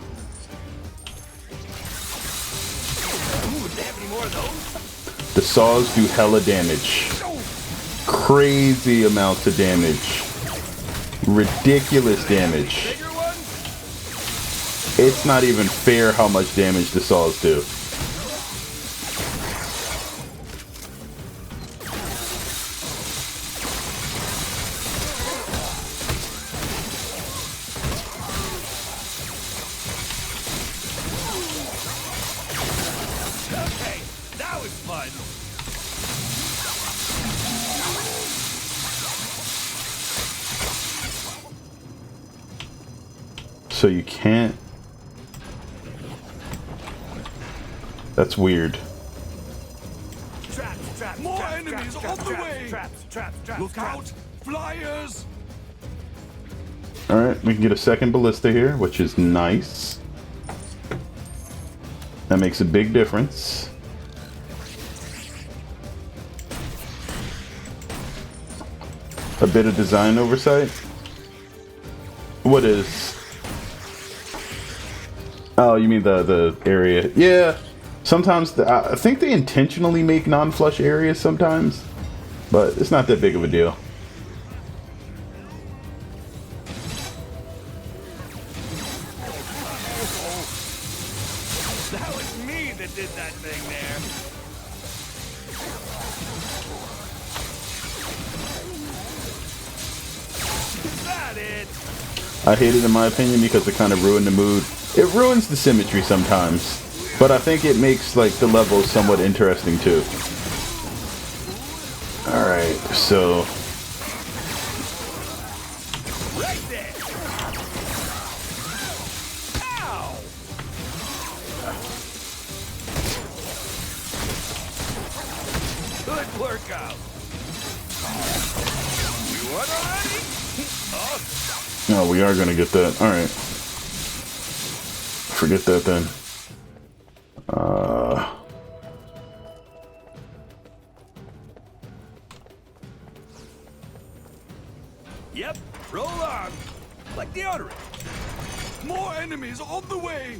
Ooh, do they have any more of those? The saws do hella damage. Crazy amounts of damage. Ridiculous damage. Bigger ones? It's not even fair how much damage the saws do. Okay, that was fun. So you can't. That's weird. Traps, traps, More traps, enemies traps, on traps, the traps, way. Traps, traps, traps, Look traps. out! Flyers! Alright, we can get a second ballista here, which is nice. That makes a big difference. A bit of design oversight. What is? Oh, you mean the area? Yeah. Sometimes I think they intentionally make non-flush areas sometimes, but it's not that big of a deal. That was me that did that thing there. Is that it? I hate it in my opinion because it kind of ruined the mood. It ruins the symmetry sometimes, but I think it makes like the levels somewhat interesting too. Alright, so Right there. Ow! Good workout. You want already? Oh, oh, we are gonna get that. Alright. Forget that then. yep. Roll on. Like deodorant. More enemies on the way!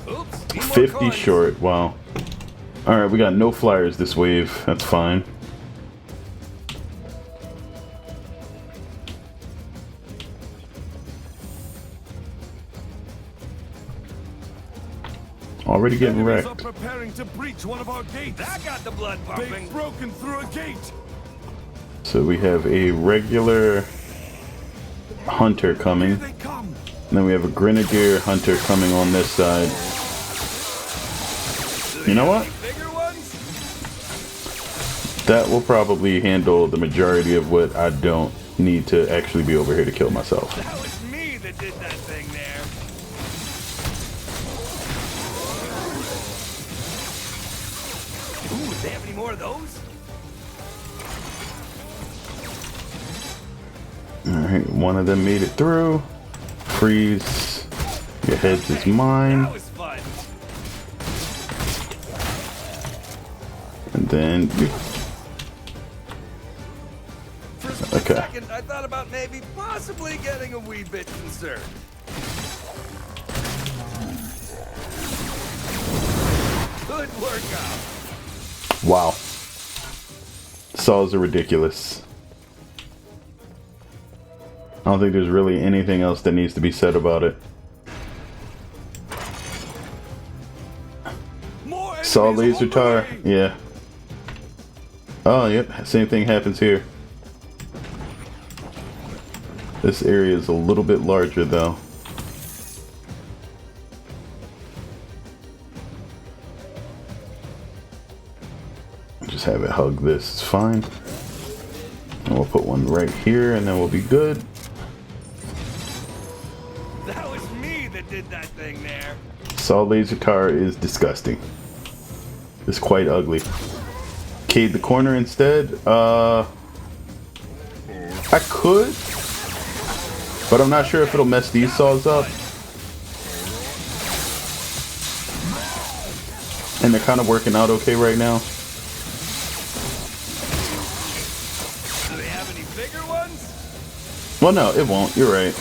Oops. Need more 50 coins. short, wow. Alright, we got no flyers this wave. That's fine. Already getting Enemies wrecked. are preparing to breach one of our gates. That got the blood pumping. They've broken through a gate. So we have a regular hunter Here coming. they come. And then we have a grenadier hunter coming on this side. You know what? Bigger ones? That will probably handle the majority of what I don't need to actually be over here to kill myself. That was me that did that thing there. Ooh, do they have any more of those? Alright, one of them made it through. Freeze. Your heads is mine. That was fun. And then For a split Okay. second, I thought about maybe possibly getting a wee bit concerned. Good workout. wow. Saws are ridiculous. I don't think there's really anything else that needs to be said about it. More enemies Saw laser on the tar, way. yeah. Oh, yep, same thing happens here. This area is a little bit larger though. Just have it hug this, it's fine. And we'll put one right here and then we'll be good. That was me that did that thing there. Saw laser car is disgusting. It's quite ugly. Cade the corner instead. I could, but I'm not sure if it'll mess these saws up. And they're kind of working out okay right now. Do they have any bigger ones? Well, no, it won't. You're right.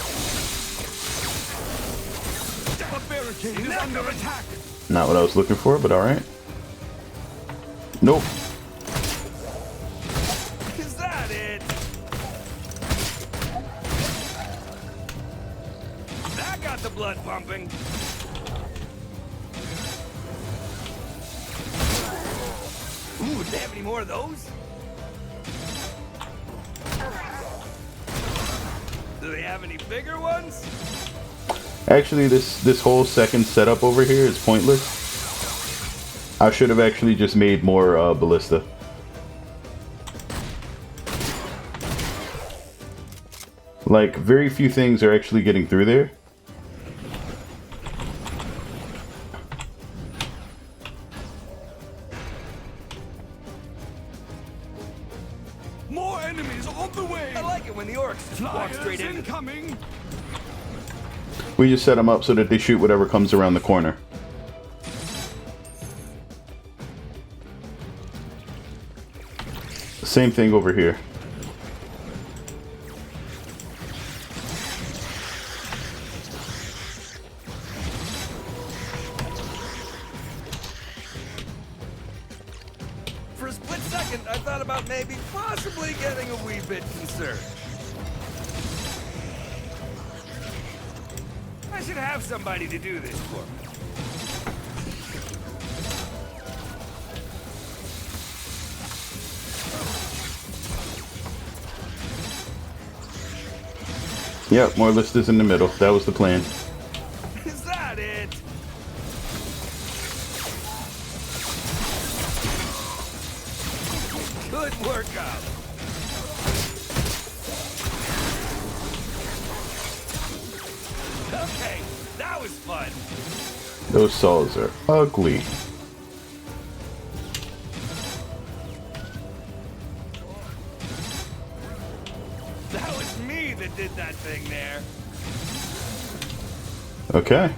The barricade is under attack. Not what I was looking for, but all right. Nope. Is that it? That got the blood pumping. Ooh, do they have any more of those? Do they have any bigger ones? Actually, this whole second setup over here is pointless. I should have actually just made more ballista. Like, very few things are actually getting through there. More enemies on the way. I like it when the orcs just walk straight Flyers in. incoming. We just set them up so that they shoot whatever comes around the corner. Same thing over here. For a split second, I thought about maybe possibly getting a wee bit concerned. I should have somebody to do this for me. Yep, more listers in the middle. That was the plan. Is that it? Good workout. Okay, that was fun. Those saws are ugly. That was me that did that thing there. Okay.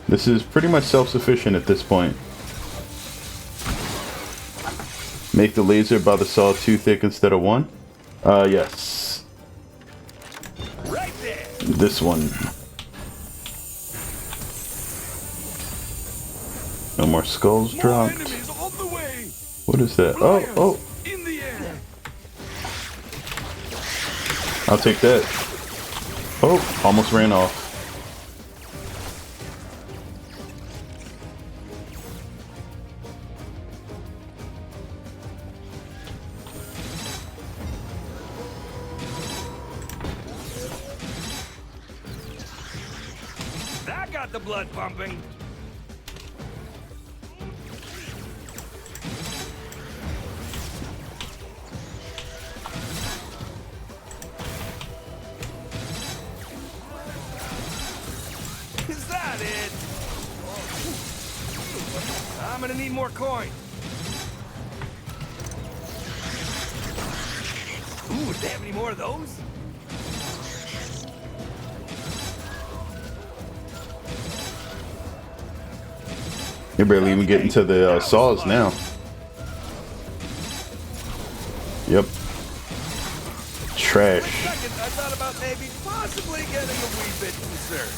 This is pretty much self-sufficient at this point. Make the laser about the saw 2 thick instead of 1? Yes. Right there. This one. No more skulls More dropped. enemies on the way. What is that? Oh, Flyers oh. in the air. I'll take that. Oh, almost ran off. That got the blood pumping. Is that it? I'm gonna need more coin. Ooh, do they have any more of those? You're barely even getting to the saws now. Yep. Trash. For a second, I thought about maybe possibly getting a wee bit concerned.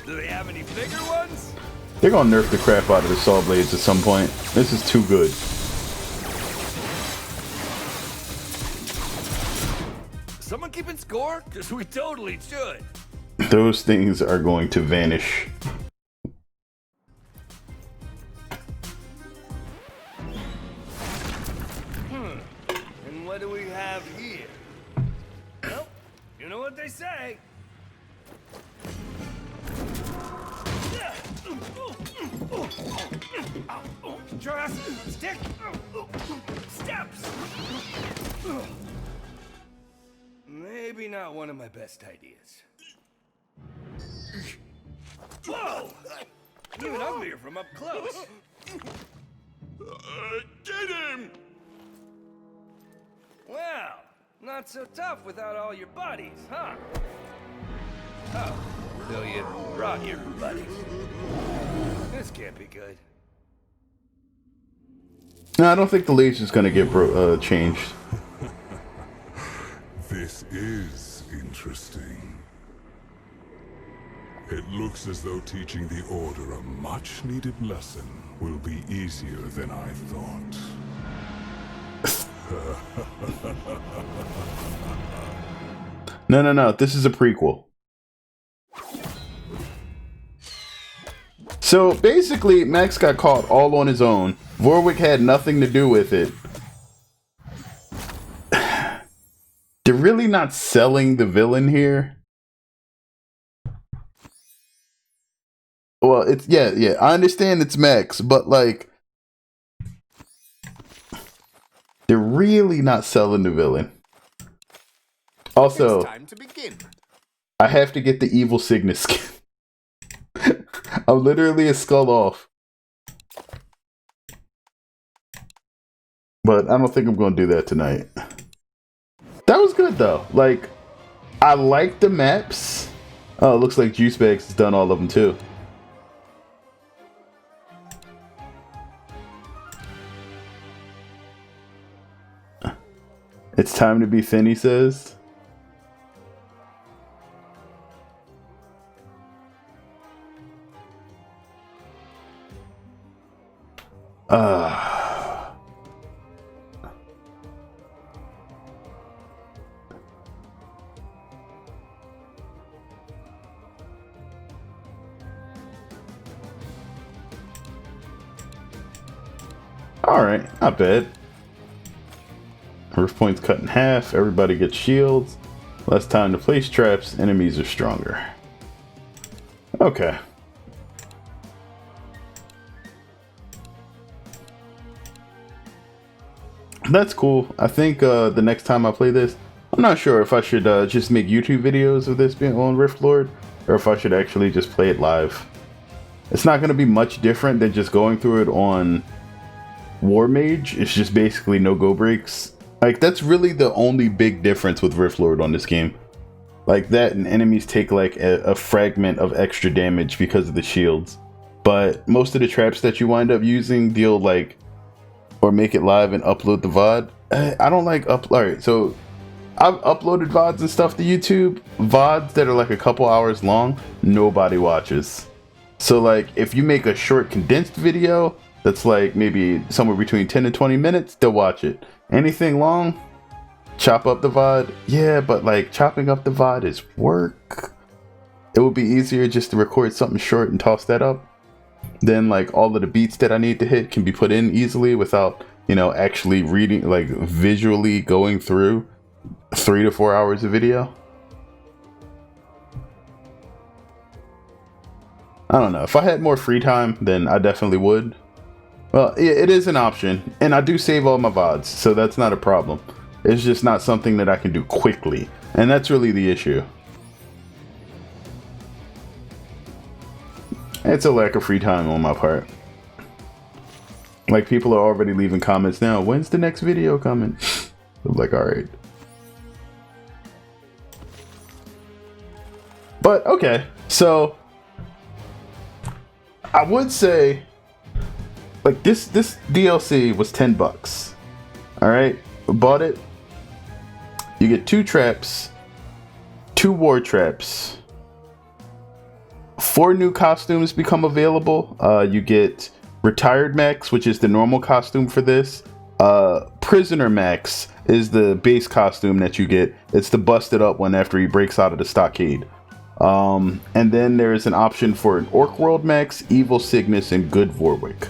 Do they have any bigger ones? They're gonna nerf the crap out of the saw blades at some point. This is too good. Someone keeping score? Because we totally should. Those things are going to vanish. they say. Drastic Steps. Maybe not one of my best ideas. Whoa! Even uglier from up close. Get him! Well, not so tough without all your buddies, huh? Oh, so you brought your buddies. This can't be good. No, I don't think the laser's gonna get changed. This is interesting. It looks as though teaching the Order a much-needed lesson will be easier than I thought. No. This is a prequel. So basically, Max got caught all on his own. Warwick had nothing to do with it. They're really not selling the villain here. Well, it's yeah. I understand it's Max, but like, they're really not selling the villain. Also, It's time to begin. I have to get the evil Cygnus skin. I'm literally a skull off. But I don't think I'm going to do that tonight. That was good though. Like, I like the maps. Oh, it looks like Juicebags has done all of them too. It's time to be thin, he says. Alright, not bad. Roof points cut in half, everybody gets shields. Less time to place traps, enemies are stronger. Okay. That's cool. I think the next time I play this, I'm not sure if I should just make YouTube videos of this being on Rift Lord, or if I should actually just play it live. It's not going to be much different than just going through it on War Mage. It's just basically no go breaks. Like, that's really the only big difference with Rift Lord on this game. Like that, and enemies take like a fragment of extra damage because of the shields. But most of the traps that you wind up using deal like, or make it live and upload the VOD. I don't like alright, so I've uploaded VODs and stuff to YouTube. VODs that are like a couple hours long, nobody watches. So like, if you make a short condensed video that's like maybe somewhere between 10 and 20 minutes, they'll watch it. Anything long, chop up the VOD. Yeah, but like chopping up the VOD is work. It would be easier just to record something short and toss that up. Then like all of the beats that I need to hit can be put in easily without, you know, actually reading, like visually going through 3 to 4 hours of video. I don't know. If I had more free time, then I definitely would. Well, it is an option, and I do save all my VODs, so that's not a problem. It's just not something that I can do quickly, and that's really the issue. It's a lack of free time on my part. Like, people are already leaving comments now. When's the next video coming? I'm like, alright. But, okay. So, I would say, like, this DLC was $10. Alright? Bought it. You get 2 traps, 2 war traps. 4 new costumes become available. You get Retired Max, which is the normal costume for this. Prisoner Max is the base costume that you get. It's the busted up one after he breaks out of the stockade. And then there is an option for an Orc World Max, Evil Cygnus, and Good Warwick.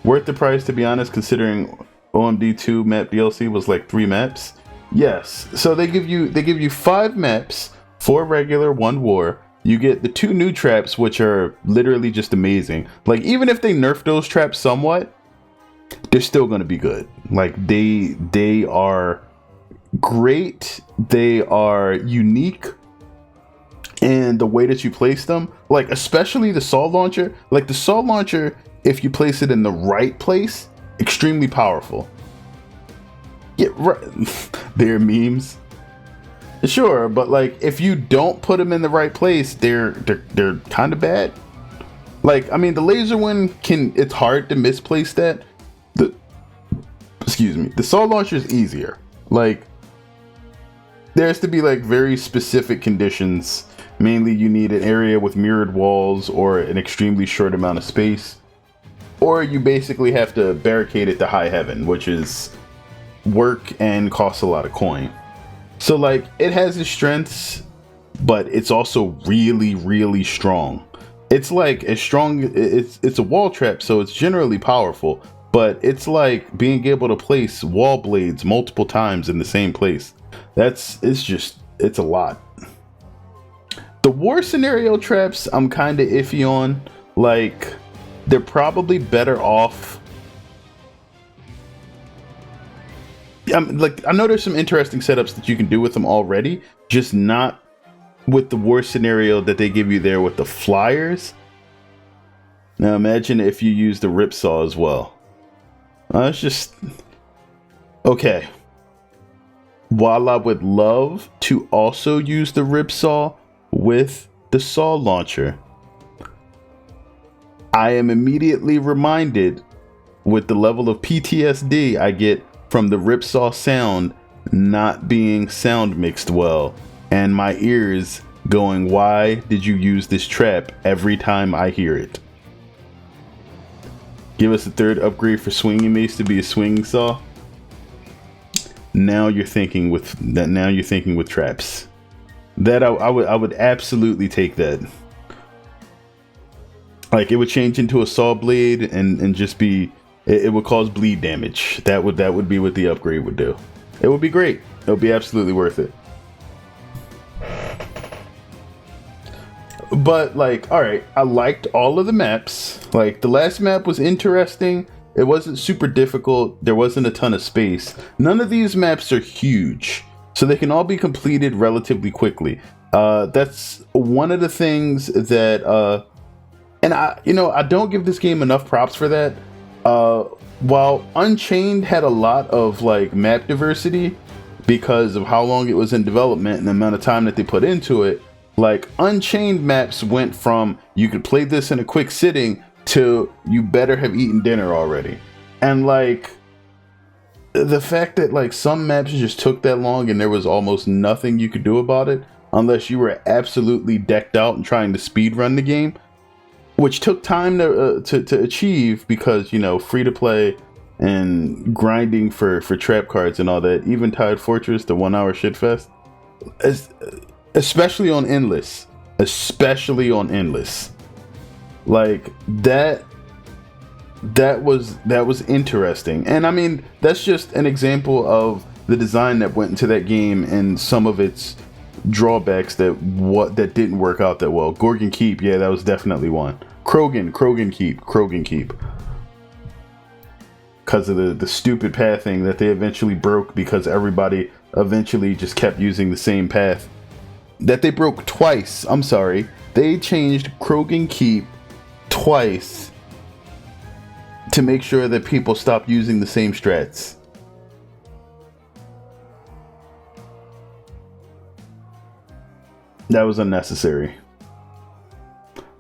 Worth the price, to be honest, considering OMD2 map DLC was like 3 maps. Yes. So they give you 5 maps, 4 regular, 1 war. You get the 2 new traps, which are literally just amazing. Like, even if they nerf those traps somewhat, they're still going to be good. Like, they are great. They are unique. And the way that you place them, like, especially the saw launcher, like the saw launcher, if you place it in the right place, extremely powerful. Yeah, right. They're memes. Sure, but like if you don't put them in the right place, they're kind of bad. Like, I mean, the laser one it's hard to misplace that. Excuse me, the saw launcher is easier. Like, there has to be like very specific conditions. Mainly, you need an area with mirrored walls or an extremely short amount of space, or you basically have to barricade it to high heaven, which is work and costs a lot of coin. So like, it has its strengths, but it's also really, really strong. It's like as strong, it's a wall trap, so it's generally powerful, but it's like being able to place wall blades multiple times in the same place. It's a lot. The war scenario traps, I'm kind of iffy on. Like, they're probably better off. Like, I know there's some interesting setups that you can do with them already, just not with the war scenario that they give you there with the flyers. Now imagine if you use the ripsaw as well. It's just okay. While I would love to also use the ripsaw with the saw launcher, I am immediately reminded with the level of PTSD I get from the ripsaw sound not being sound mixed well, and my ears going, why did you use this trap every time I hear it? Give us a 3rd upgrade for swinging mace to be a swinging saw. Now you're thinking with traps. That I would absolutely take that. Like, it would change into a saw blade and just be, it would cause bleed damage. That would be what the upgrade would do. It would be great. It would be absolutely worth it. But like, all right, I liked all of the maps. Like, the last map was interesting. It wasn't super difficult. There wasn't a ton of space. None of these maps are huge, so they can all be completed relatively quickly. That's one of the things that, and I don't give this game enough props for that. While Unchained had a lot of like map diversity because of how long it was in development and the amount of time that they put into it, like, Unchained maps went from you could play this in a quick sitting to you better have eaten dinner already. And like, the fact that like some maps just took that long and there was almost nothing you could do about it unless you were absolutely decked out and trying to speed run the game, which took time to achieve because, you know, free to play and grinding for trap cards and all that. Eventide Fortress, the 1 hour shitfest, especially on endless, like that was interesting. And I mean, that's just an example of the design that went into that game and some of its drawbacks that didn't work out that well. Gorgon Keep, yeah, that was definitely one. Krogan Keep. Because of the stupid pathing that they eventually broke because everybody eventually just kept using the same path. That they broke twice. I'm sorry. They changed Krogan Keep twice to make sure that people stopped using the same strats. That was unnecessary.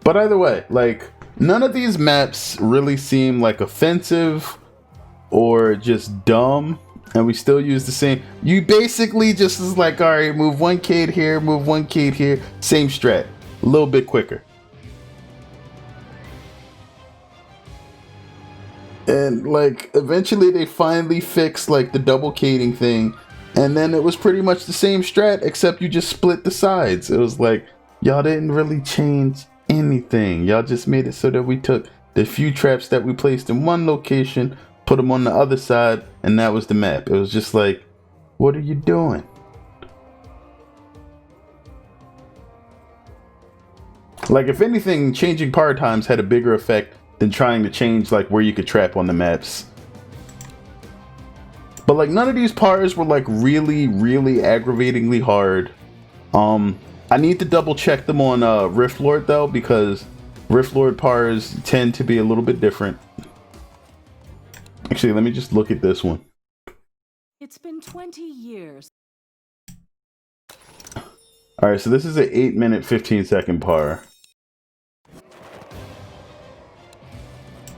But either way, like, none of these maps really seem like offensive or just dumb. And we still use the same. You basically just is like, all right, move 1 kid here, move 1 kid here. Same strat. A little bit quicker. And like, eventually they finally fixed like the double cading thing. And then it was pretty much the same strat, except you just split the sides. It was like, y'all didn't really change anything. Y'all just made it so that we took the few traps that we placed in one location, put them on the other side, and that was the map. It was just like, what are you doing? Like, if anything, changing power times had a bigger effect than trying to change like where you could trap on the maps. But like, none of these pars were like really aggravatingly hard. I need to double check them on Rift Lord though, because Rift Lord pars tend to be a little bit different. Actually, let me just look at this one. It's been 20 years. All right, so this is an 8-minute 15-second par.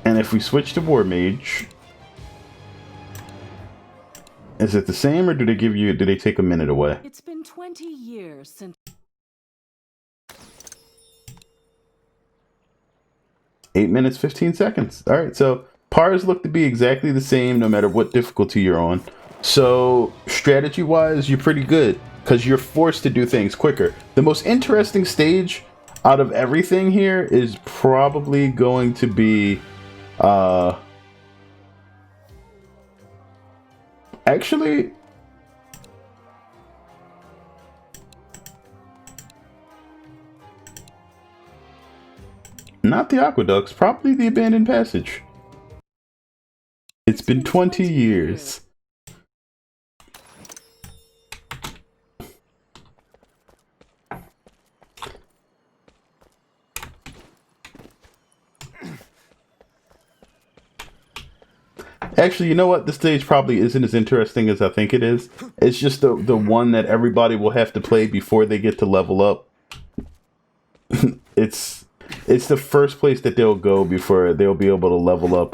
And if we switch to War Mage, is it the same, or do they take a minute away? It's been 20 years since 8 minutes 15 seconds. All right, so pars look to be exactly the same no matter what difficulty you're on. So strategy wise, you're pretty good because you're forced to do things quicker. The most interesting stage out of everything here is probably going to be actually, not the aqueducts, probably the abandoned passage. It's been 20 years. Actually, you know what? This stage probably isn't as interesting as I think it is. It's just the one that everybody will have to play before they get to level up. It's the first place that they'll go before they'll be able to level up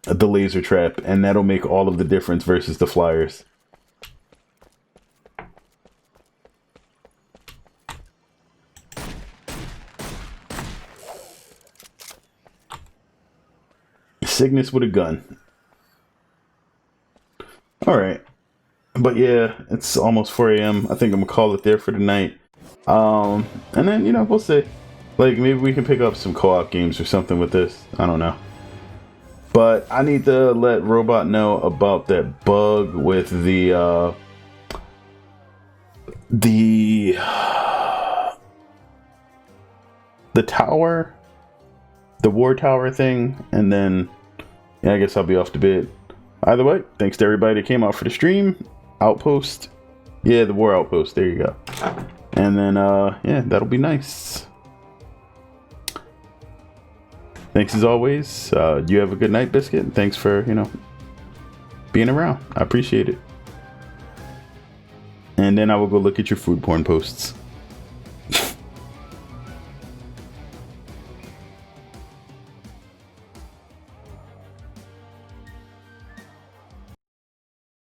the laser trap, and that'll make all of the difference versus the flyers. Cygnus with a gun. Alright. But yeah, it's almost 4 a.m. I think I'm gonna call it there for tonight. And then, you know, we'll see. Like, maybe we can pick up some co-op games or something with this. I don't know. But I need to let Robot know about that bug with the tower, the war tower thing, and then yeah, I guess I'll be off to bed. Either way, thanks to everybody that came out for the stream. Outpost, yeah, the war outpost, there you go. And then yeah, that'll be nice. Thanks as always. You have a good night, Biscuit. Thanks for, you know, being around. I appreciate it. And then I will go look at your food porn posts.